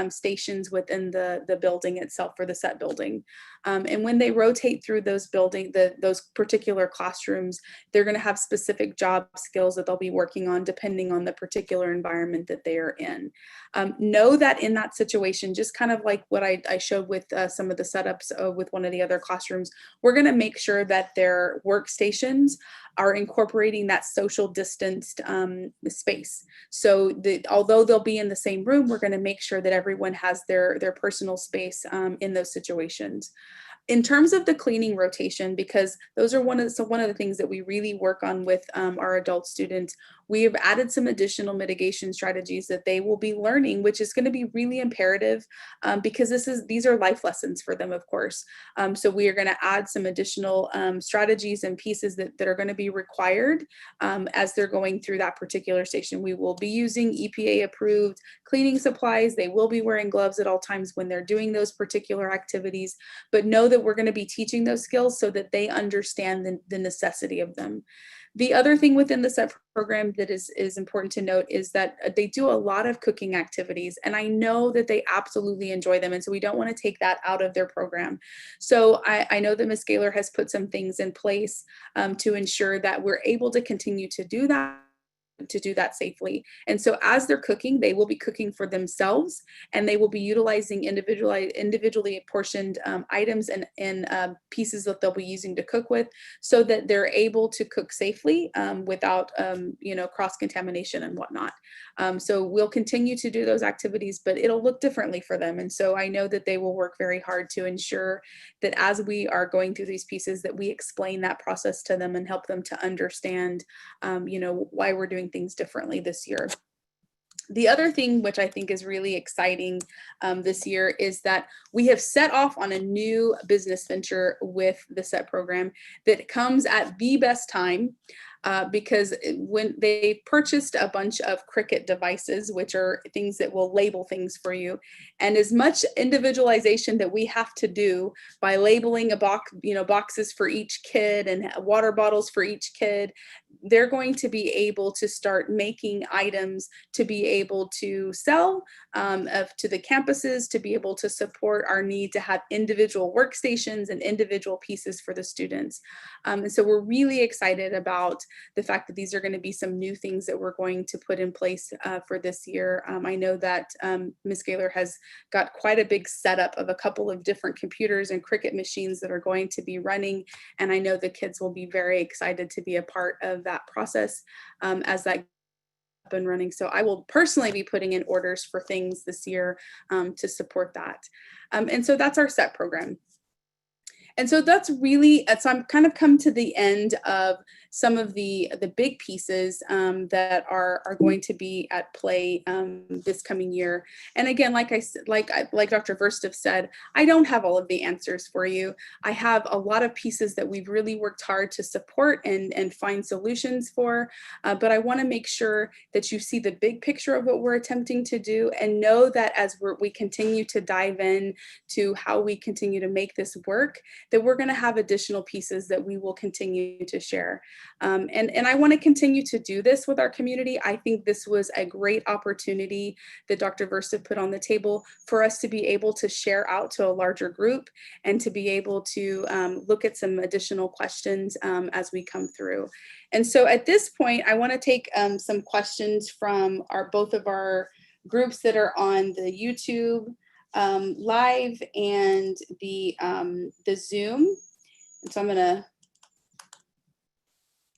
stations within the building itself, for the SET building. And when they rotate through those those particular classrooms, they're going to have specific job skills that they'll be working on depending on the particular environment that they are in. Know that in that situation, just kind of like what I showed with some of the setups with one of the other classrooms, we're going to make sure that their workstations are incorporating that social distanced space. So although they'll be in the same room, we're going to make sure that everyone has their personal space in those situations. In terms of the cleaning rotation, because those are one of the things that we really work on with our adult students, we have added some additional mitigation strategies that they will be learning, which is going to be really imperative because these are life lessons for them, of course. So we are going to add some additional strategies and pieces that are going to be required as they're going through that particular station. We will be using EPA approved cleaning supplies. They will be wearing gloves at all times when they're doing those particular activities, but know that we're going to be teaching those skills so that they understand the necessity of them. The other thing within the SET program that is important to note is that they do a lot of cooking activities, and I know that they absolutely enjoy them, and so we don't want to take that out of their program. So I know that Ms. Gaylor has put some things in place to ensure that we're able to continue to do that safely. And so as they're cooking, they will be cooking for themselves, and they will be utilizing individually apportioned items and pieces that they'll be using to cook with, so that they're able to cook safely without cross-contamination and whatnot. So we'll continue to do those activities, but it'll look differently for them. And so I know that they will work very hard to ensure that as we are going through these pieces, that we explain that process to them and help them to understand why we're doing things differently this year. The other thing which I think is really exciting this year is that we have set off on a new business venture with the SET program that comes at the best time. because when they purchased a bunch of Cricut devices, which are things that will label things for you, and as much individualization that we have to do by labeling a box, boxes for each kid and water bottles for each kid, they're going to be able to start making items to be able to sell to the campuses, to be able to support our need to have individual workstations and individual pieces for the students. And so we're really excited about the fact that these are going to be some new things that we're going to put in place for this year. I know that Ms. Gaylor has got quite a big setup of a couple of different computers and Cricut machines that are going to be running, and I know the kids will be very excited to be a part of that process as that up and running. So I will personally be putting in orders for things this year to support that. And so that's our SET program. And so that's really, so I'm kind of come to the end of some of the big pieces that are going to be at play this coming year. And again, like Dr. Verstov said, I don't have all of the answers for you. I have a lot of pieces that we've really worked hard to support and find solutions for, but I want to make sure that you see the big picture of what we're attempting to do, and know that as we continue to dive in to how we continue to make this work, that we're going to have additional pieces that we will continue to share. And I want to continue to do this with our community. I think this was a great opportunity that Dr. Verstov put on the table for us to be able to share out to a larger group and to be able to look at some additional questions as we come through. And so at this point, I want to take some questions from both of our groups that are on the YouTube live and the Zoom. And so I'm going to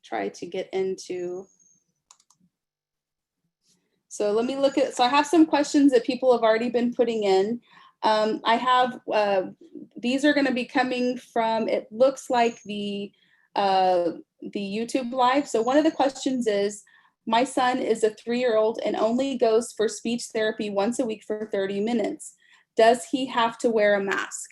try to get into. So let me look at, so I have some questions that people have already been putting in. I have, these are going to be coming from, it looks like the YouTube live. So one of the questions is, my son is a 3-year-old and only goes for speech therapy once a week for 30 minutes. Does he have to wear a mask?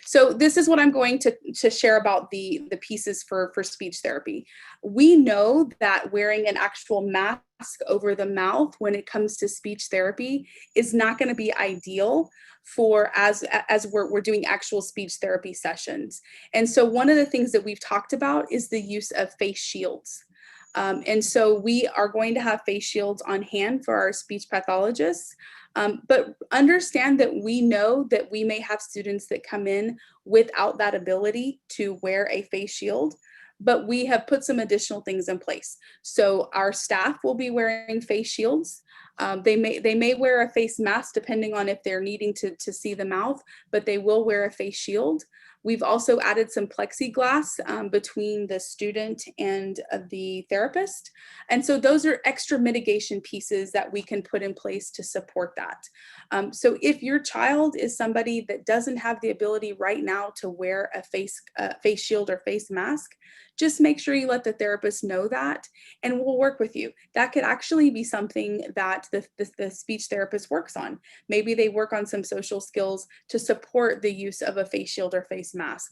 So this is what I'm going to share about the pieces for speech therapy. We know that wearing an actual mask over the mouth when it comes to speech therapy is not going to be ideal for as we're doing actual speech therapy sessions. And so one of the things that we've talked about is the use of face shields. And so we are going to have face shields on hand for our speech pathologists. But understand that we know that we may have students that come in without that ability to wear a face shield, but we have put some additional things in place. So our staff will be wearing face shields. They may wear a face mask depending on if they're needing to see the mouth, but they will wear a face shield. We've also added some plexiglass between the student and the therapist. And so those are extra mitigation pieces that we can put in place to support that. So if your child is somebody that doesn't have the ability right now to wear a face shield or face mask, just make sure you let the therapist know that, and we'll work with you. That could actually be something that the speech therapist works on. Maybe they work on some social skills to support the use of a face shield or face mask.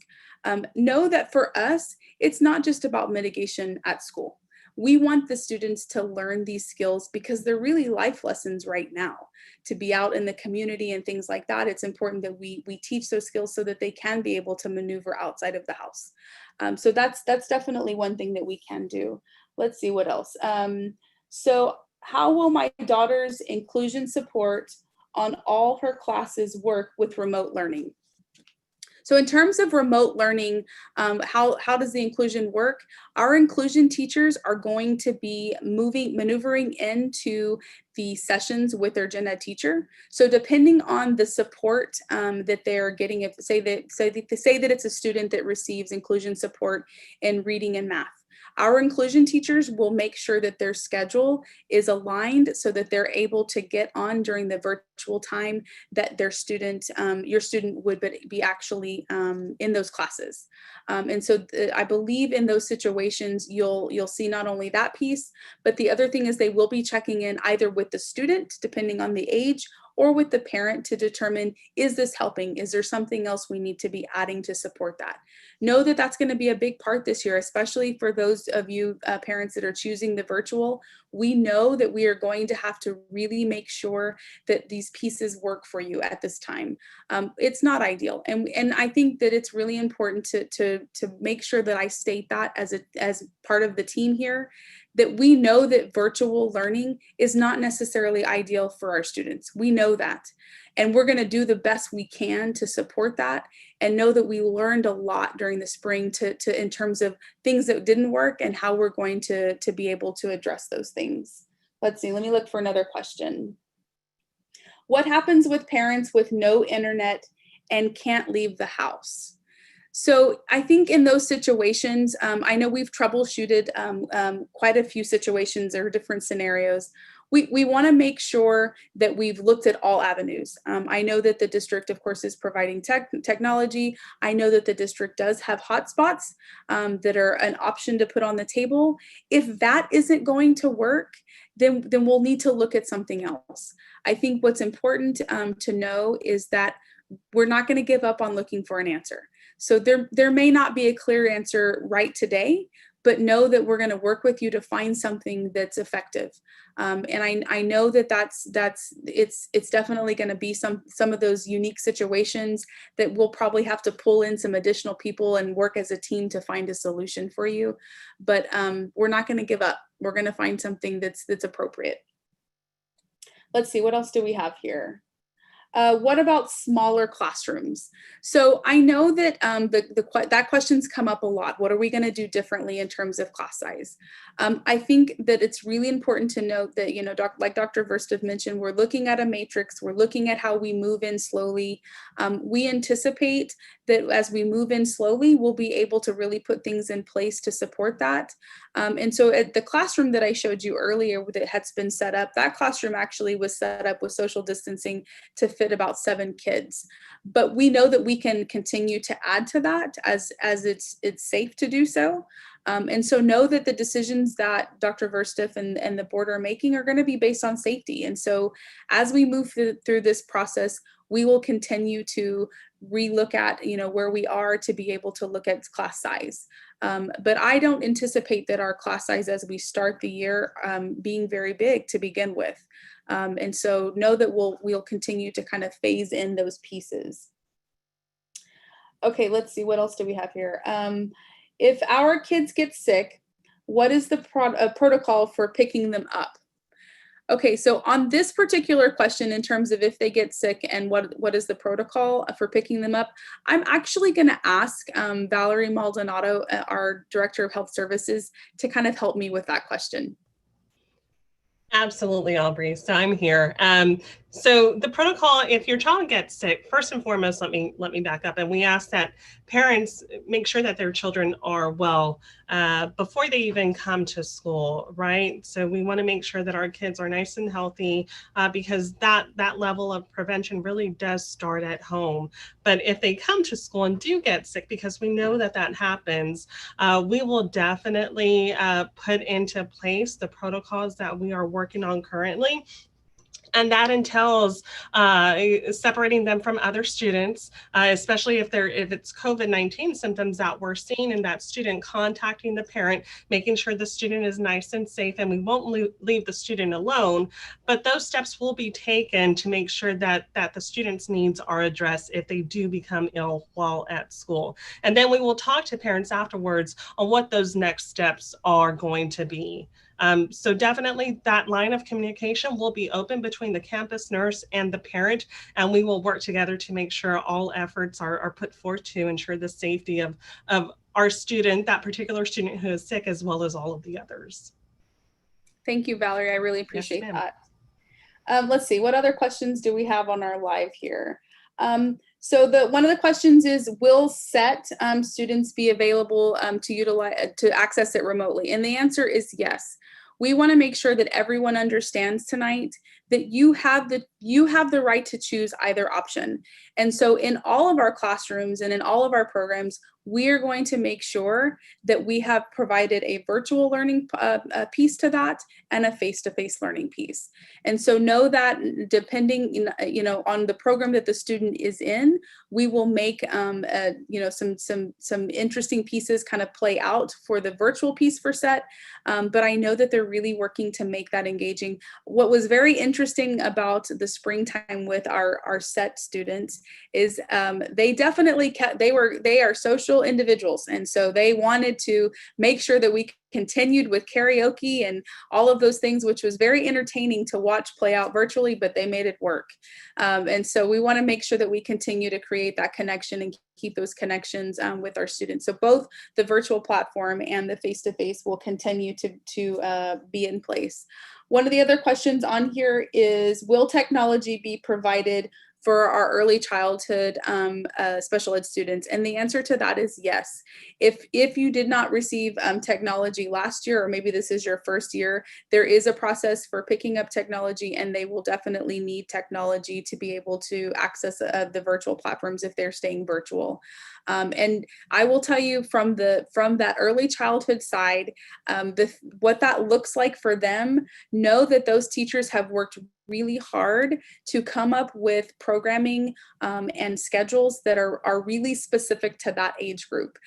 Know that for us, it's not just about mitigation at school. We want the students to learn these skills because they're really life lessons right now. To be out in the community and things like that, it's important that we teach those skills so that they can be able to maneuver outside of the house. So that's definitely one thing that we can do. Let's see what else. So how will my daughter's inclusion support on all her classes work with remote learning? So in terms of remote learning, how does the inclusion work? Our inclusion teachers are going to be maneuvering into the sessions with their gen ed teacher. So depending on the support that they're getting, if say that it's a student that receives inclusion support in reading and math, our inclusion teachers will make sure that their schedule is aligned so that they're able to get on during the virtual time that their student, your student would be actually in those classes. And so I believe in those situations, you'll see not only that piece, but the other thing is they will be checking in either with the student, depending on the age, or with the parent to determine, is this helping? Is there something else we need to be adding to support that? Know that that's going to be a big part this year, especially for those of you parents that are choosing the virtual. We know that we are going to have to really make sure that these pieces work for you at this time. It's not ideal. And I think that it's really important to make sure that I state that as part of the team here, that we know that virtual learning is not necessarily ideal for our students. We know that. And we're going to do the best we can to support that, and know that we learned a lot during the spring in terms of things that didn't work and how we're going to be able to address those things. Let's see, let me look for another question. What happens with parents with no internet and can't leave the house? So I think in those situations, I know we've troubleshooted quite a few situations or different scenarios. We want to make sure that we've looked at all avenues. I know that the district, of course, is providing technology. I know that the district does have hotspots that are an option to put on the table. If that isn't going to work, then we'll need to look at something else. I think what's important to know is that we're not going to give up on looking for an answer. So there may not be a clear answer right today, but know that we're going to work with you to find something that's effective. And I know that it's definitely going to be some of those unique situations that we'll probably have to pull in some additional people and work as a team to find a solution for you. But we're not going to give up. We're going to find something that's appropriate. Let's see, what else do we have here? What about smaller classrooms? So I know that that question's come up a lot. What are we going to do differently in terms of class size? I think that it's really important to note that, you know, like Dr. Verstev mentioned, we're looking at a matrix. We're looking at how we move in slowly. We anticipate that as we move in slowly, we'll be able to really put things in place to support that. And so at the classroom that I showed you earlier that had been set up, that classroom actually was set up with social distancing to fit about 7 kids. But we know that we can continue to add to that as it's safe to do so. And so know that the decisions that Dr. Verstev and the board are making are going to be based on safety. And so as we move through this process, we will continue to relook at, you know, where we are to be able to look at class size. But I don't anticipate that our class size as we start the year being very big to begin with. And so know that we'll continue to kind of phase in those pieces. Okay, let's see, what else do we have here? If our kids get sick, what is the protocol for picking them up? Okay, so on this particular question, in terms of if they get sick and what is the protocol for picking them up, I'm actually going to ask Valerie Maldonado, our Director of Health Services, to kind of help me with that question. Absolutely, Aubrey. So I'm here. So the protocol, if your child gets sick, first and foremost, let me back up, and we ask that parents make sure that their children are well before they even come to school, right? So we want to make sure that our kids are nice and healthy because that level of prevention really does start at home. But if they come to school and do get sick, because we know that happens, we will definitely put into place the protocols that we are working on currently. And that entails separating them from other students, especially if it's COVID-19 symptoms that we're seeing, and that student contacting the parent, making sure the student is nice and safe, and we won't leave the student alone. But those steps will be taken to make sure that the student's needs are addressed if they do become ill while at school. And then we will talk to parents afterwards on what those next steps are going to be. So definitely that line of communication will be open between the campus nurse and the parent, and we will work together to make sure all efforts are put forth to ensure the safety of our student, that particular student who is sick, as well as all of the others. Thank you, Valerie. I really appreciate Yes, that. Let's see, what other questions do we have on our live here? So one of the questions is, will SET students be available to access it remotely? And the answer is yes. We want to make sure that everyone understands tonight that you have you have the right to choose either option. And so in all of our classrooms and in all of our programs, we are going to make sure that we have provided a virtual learning piece to that and a face-to-face learning piece. And so know that depending on the program that the student is in, we will make some interesting pieces kind of play out for the virtual piece for SET. But I know that they're really working to make that engaging. What was very interesting about the springtime with our SET students is they definitely they are social individuals, and so they wanted to make sure that we continued with karaoke and all of those things, which was very entertaining to watch play out virtually, but they made it work. And so we want to make sure that we continue to create that connection and keep those connections with our students. So both the virtual platform and the face-to-face will continue to be in place. One of the other questions on here is, will technology be provided for our early childhood special ed students? And the answer to that is yes. If you did not receive technology last year, or maybe this is your first year, there is a process for picking up technology, and they will definitely need technology to be able to access the virtual platforms if they're staying virtual. And I will tell you from that early childhood side, what that looks like for them, know that those teachers have worked really hard to come up with programming and schedules that are really specific to that age group.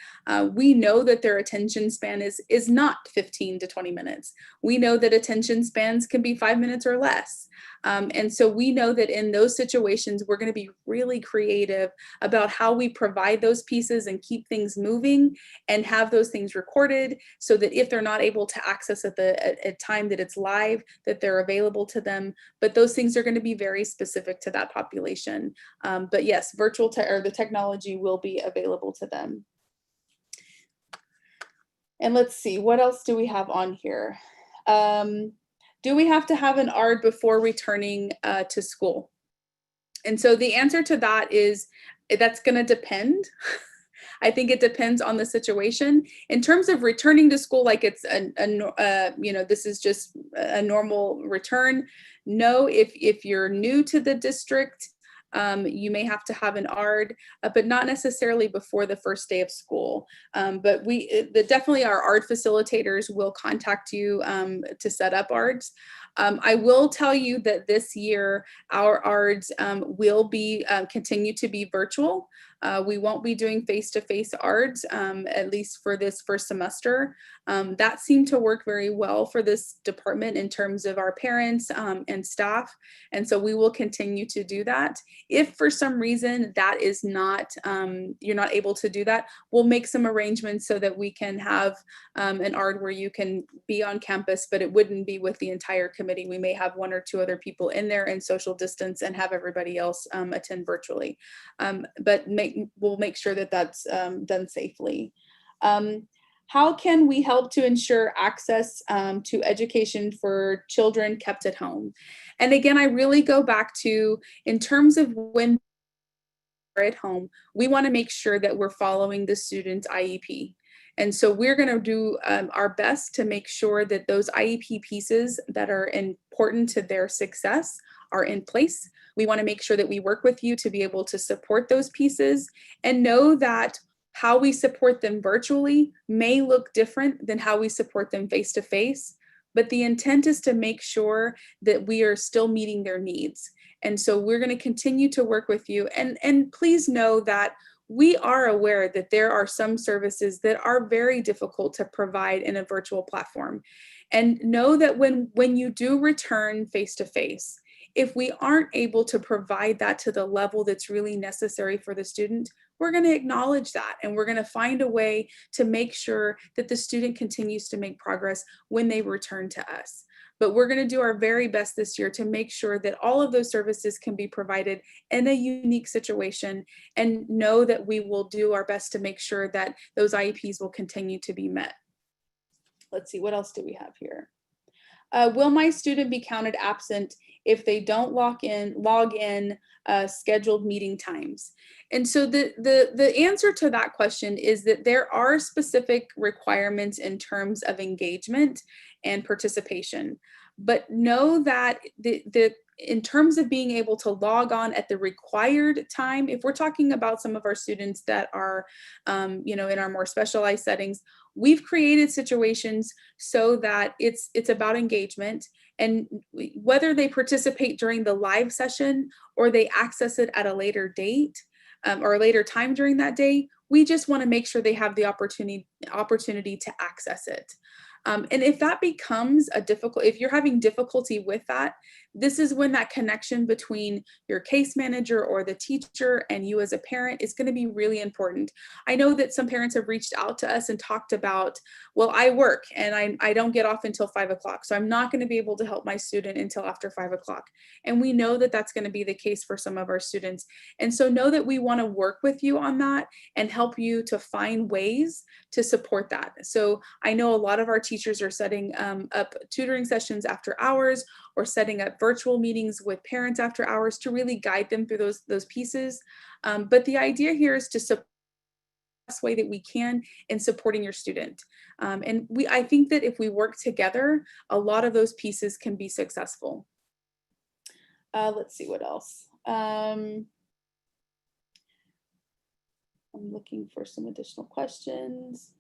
We know that their attention span is not 15 to 20 minutes. We know that attention spans can be 5 minutes or less. And so we know that in those situations, we're going to be really creative about how we provide those pieces and keep things moving and have those things recorded so that if they're not able to access at a time that it's live, that they're available to them. But those things are going to be very specific to that population. But yes, the technology will be available to them. And let's see, what else do we have on here? Do we have to have an ARD before returning to school? And so the answer to that is, that's going to depend. I think it depends on the situation. In terms of returning to school, like it's this is just a normal return. No, if you're new to the district, you may have to have an ARD, but not necessarily before the first day of school. But definitely our ARD facilitators will contact you to set up ARDs. I will tell you that this year our ARDs will be continue to be virtual. We won't be doing face-to-face ARDs, at least for this first semester. That seemed to work very well for this department in terms of our parents and staff. And so we will continue to do that. If for some reason that is not, you're not able to do that, we'll make some arrangements so that we can have an ARD where you can be on campus, but it wouldn't be with the entire committee. We may have 1 or 2 other people in there and social distance and have everybody else attend virtually. But we'll make sure that that's done safely. How can we help to ensure access to education for children kept at home? And again, I really go back to, in terms of when they're at home, we want to make sure that we're following the student's IEP. And so we're going to do our best to make sure that those IEP pieces that are important to their success are in place. We want to make sure that we work with you to be able to support those pieces, and know that how we support them virtually may look different than how we support them face-to-face, but the intent is to make sure that we are still meeting their needs. And so we're going to continue to work with you, and please know that we are aware that there are some services that are very difficult to provide in a virtual platform. And know that when you do return face-to-face, if we aren't able to provide that to the level that's really necessary for the student, we're going to acknowledge that, and we're going to find a way to make sure that the student continues to make progress when they return to us. But we're going to do our very best this year to make sure that all of those services can be provided in a unique situation, and know that we will do our best to make sure that those IEPs will continue to be met. Let's see, what else do we have here? Will my student be counted absent if they don't log in scheduled meeting times? And so the answer to that question is that there are specific requirements in terms of engagement and participation. but know that in terms of being able to log on at the required time, if we're talking about some of our students that are, in our more specialized settings, we've created situations so that it's about engagement, and whether they participate during the live session or they access it at a later date or a later time during that day, we just want to make sure they have the opportunity to access it. And if that becomes if you're having difficulty with that, this is when that connection between your case manager or the teacher and you as a parent is going to be really important. I know that some parents have reached out to us and talked about, well, I work and I don't get off until 5 o'clock, so I'm not going to be able to help my student until after 5 o'clock. And we know that that's going to be the case for some of our students. And so know that we want to work with you on that and help you to find ways to support that. So I know a lot of our teachers are setting up tutoring sessions after hours, or setting up virtual meetings with parents after hours to really guide them through those pieces. But the idea here is to support the best way that we can in supporting your student. And I think that if we work together, a lot of those pieces can be successful. Let's see what else. I'm looking for some additional questions.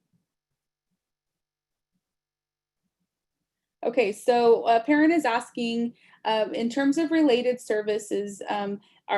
Okay, so a parent is asking, in terms of related services,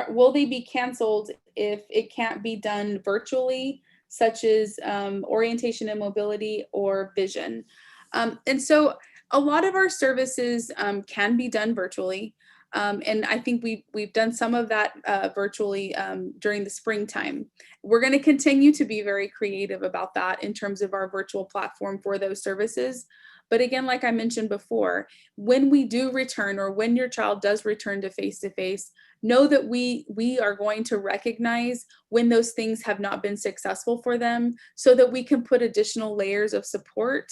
will they be canceled if it can't be done virtually, such as orientation and mobility or vision? And so a lot of our services can be done virtually. And I think we've done some of that virtually during the springtime. We're going to continue to be very creative about that in terms of our virtual platform for those services. But again, like I mentioned before, when we do return, or when your child does return to face-to-face, know that we are going to recognize when those things have not been successful for them, so that we can put additional layers of support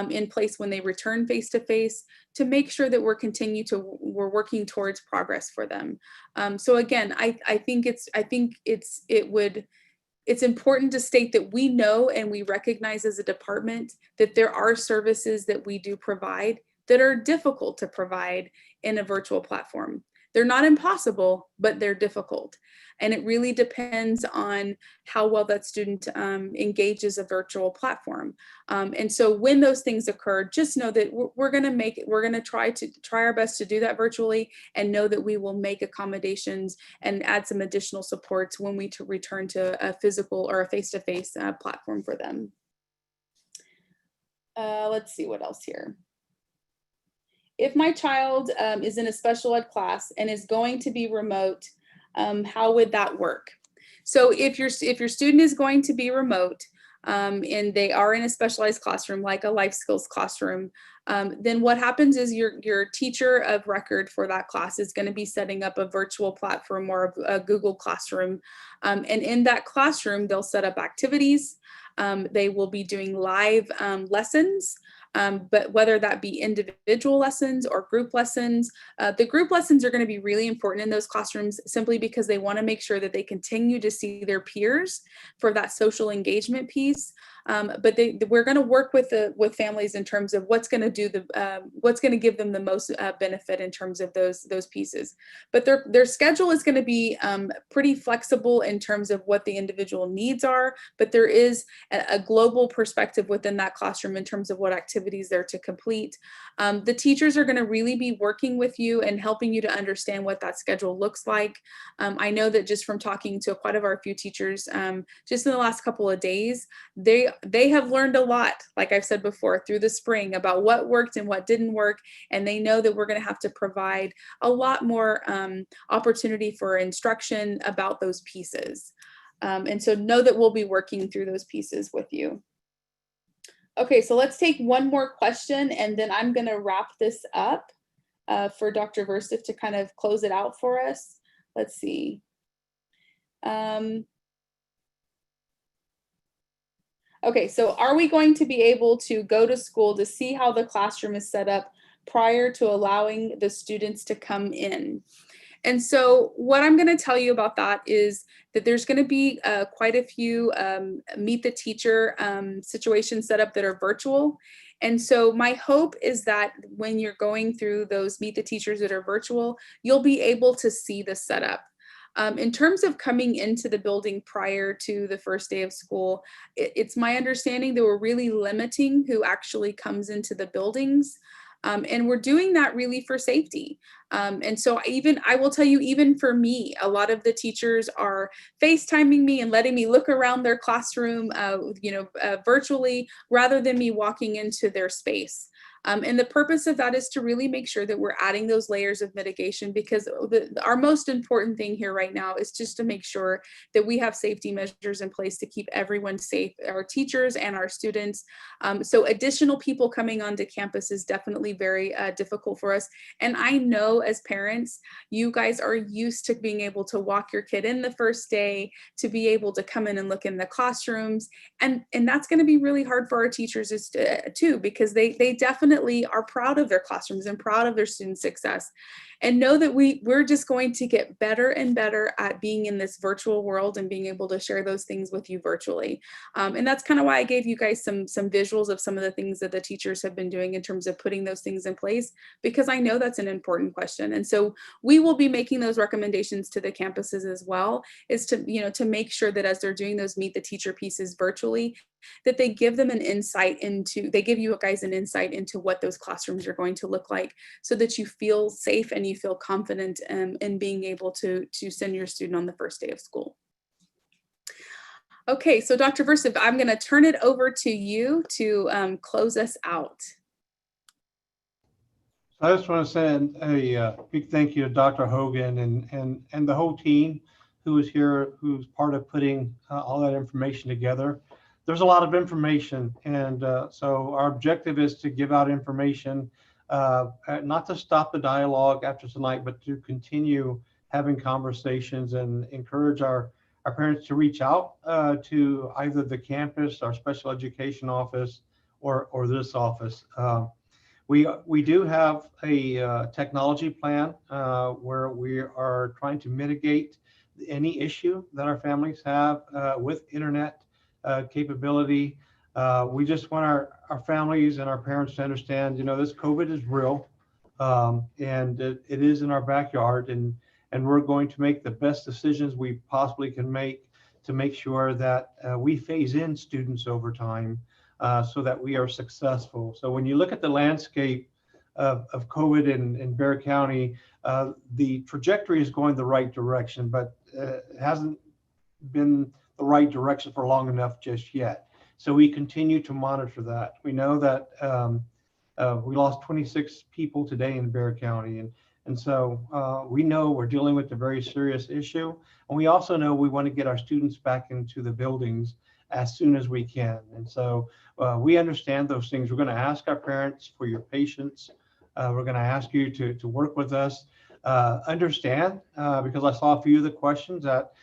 in place when they return face-to-face, to make sure that we're working towards progress for them. So again, I think it's important to state that we know and we recognize as a department that there are services that we do provide that are difficult to provide in a virtual platform. They're not impossible, but they're difficult. And it really depends on how well that student engages a virtual platform. And so when those things occur, just know that we're going to try our best to do that virtually, and know that we will make accommodations and add some additional supports when we return to a physical or a face-to-face platform for them. Let's see what else here. If my child is in a special ed class and is going to be remote, how would that work? So if your student is going to be remote and they are in a specialized classroom, like a life skills classroom, then what happens is your teacher of record for that class is going to be setting up a virtual platform or a Google Classroom. And in that classroom, they'll set up activities. They will be doing live lessons. But whether that be individual lessons or group lessons, the group lessons are going to be really important in those classrooms, simply because they want to make sure that they continue to see their peers for that social engagement piece. But we're going to work with families in terms of what's going to give them the most benefit in terms of those pieces. But their schedule is going to be pretty flexible in terms of what the individual needs are. But there is a global perspective within that classroom in terms of what activities they're to complete. The teachers are going to really be working with you and helping you to understand what that schedule looks like. I know that just from talking to quite a few teachers just in the last couple of days, they have learned a lot, like I've said before, through the spring, about what worked and what didn't work. And they know that we're going to have to provide a lot more opportunity for instruction about those pieces. And so know that we'll be working through those pieces with you. Okay, so let's take one more question, and then I'm going to wrap this up for Dr. Verstiff to kind of close it out for us. Let's see. Okay, so are we going to be able to go to school to see how the classroom is set up prior to allowing the students to come in? And so what I'm going to tell you about that is that there's going to be quite a few meet the teacher situations set up that are virtual. And so my hope is that when you're going through those meet the teachers that are virtual, you'll be able to see the setup. In terms of coming into the building prior to the first day of school, it's my understanding that we're really limiting who actually comes into the buildings. And we're doing that really for safety. And so I will tell you, even for me, a lot of the teachers are FaceTiming me and letting me look around their classroom, virtually, rather than me walking into their space. And the purpose of that is to really make sure that we're adding those layers of mitigation, because our most important thing here right now is just to make sure that we have safety measures in place to keep everyone safe, our teachers and our students. So additional people coming onto campus is definitely very difficult for us. And I know as parents, you guys are used to being able to walk your kid in the first day, to be able to come in and look in the classrooms. And that's going to be really hard for our teachers too, because they definitely are proud of their classrooms and proud of their student success, and know that we're just going to get better and better at being in this virtual world and being able to share those things with you virtually. And that's kind of why I gave you guys some visuals of some of the things that the teachers have been doing in terms of putting those things in place, because I know that's an important question. And so we will be making those recommendations to the campuses as well, is to make sure that as they're doing those meet the teacher pieces virtually, that they give them they give you guys an insight into what those classrooms are going to look like, so that you feel safe and you feel confident in being able to send your student on the first day of school. Okay, so Dr. Versip, I'm going to turn it over to you to close us out. I just want to send a big thank you to Dr. Hogan and the whole team who was here, who's part of putting all that information together. There's a lot of information, and so our objective is to give out information, not to stop the dialogue after tonight, but to continue having conversations and encourage our parents to reach out to either the campus, our special education office, or this office. We do have a technology plan where we are trying to mitigate any issue that our families have with internet capability. We just want our families and our parents to understand, this COVID is real, and it is in our backyard, and we're going to make the best decisions we possibly can make to make sure that we phase in students over time so that we are successful. So when you look at the landscape of COVID in Bexar County, the trajectory is going the right direction, but it hasn't been the right direction for long enough just yet. So we continue to monitor that. We know that we lost 26 people today in Bexar County, and so we know we're dealing with a very serious issue. And we also know we want to get our students back into the buildings as soon as we can. And so we understand those things. We're going to ask our parents for your patience. We're going to ask you to work with us. Understand, because I saw a few of the questions, that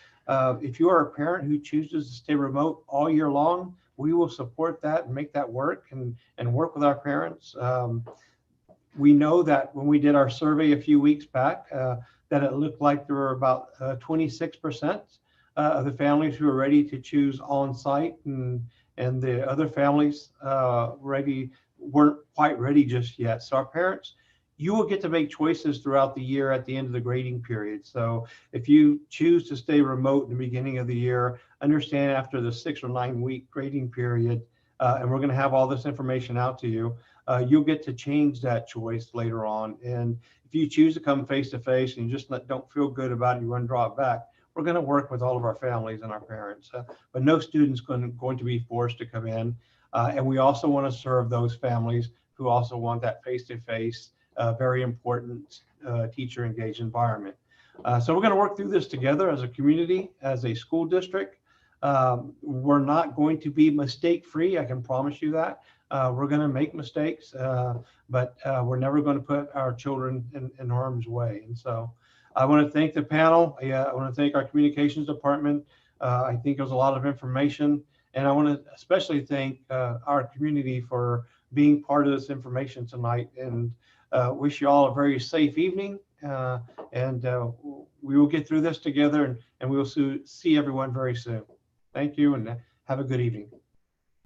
if you are a parent who chooses to stay remote all year long, we will support that and make that work and work with our parents. We know that when we did our survey a few weeks back, that it looked like there were about 26% of the families who are ready to choose on-site, and the other families weren't quite ready just yet. So our parents, you will get to make choices throughout the year at the end of the grading period. So if you choose to stay remote in the beginning of the year, understand after the 6 or 9 week grading period, and we're going to have all this information out to you, you'll get to change that choice later on. And if you choose to come face to face and you just don't feel good about it, you want to draw it back, we're going to work with all of our families and our parents. But no student's going to be forced to come in. And we also want to serve those families who also want that face-to-face, very important teacher engaged environment. So we're going to work through this together as a community, as a school district. We're not going to be mistake-free, I can promise you that. We're going to make mistakes, but we're never going to put our children in harm's way. And so I want to thank the panel. I want to thank our communications department. I think there's a lot of information, and I want to especially thank our community for being part of this information tonight, and wish you all a very safe evening and we will get through this together, and we will see everyone very soon. Thank you, and have a good evening.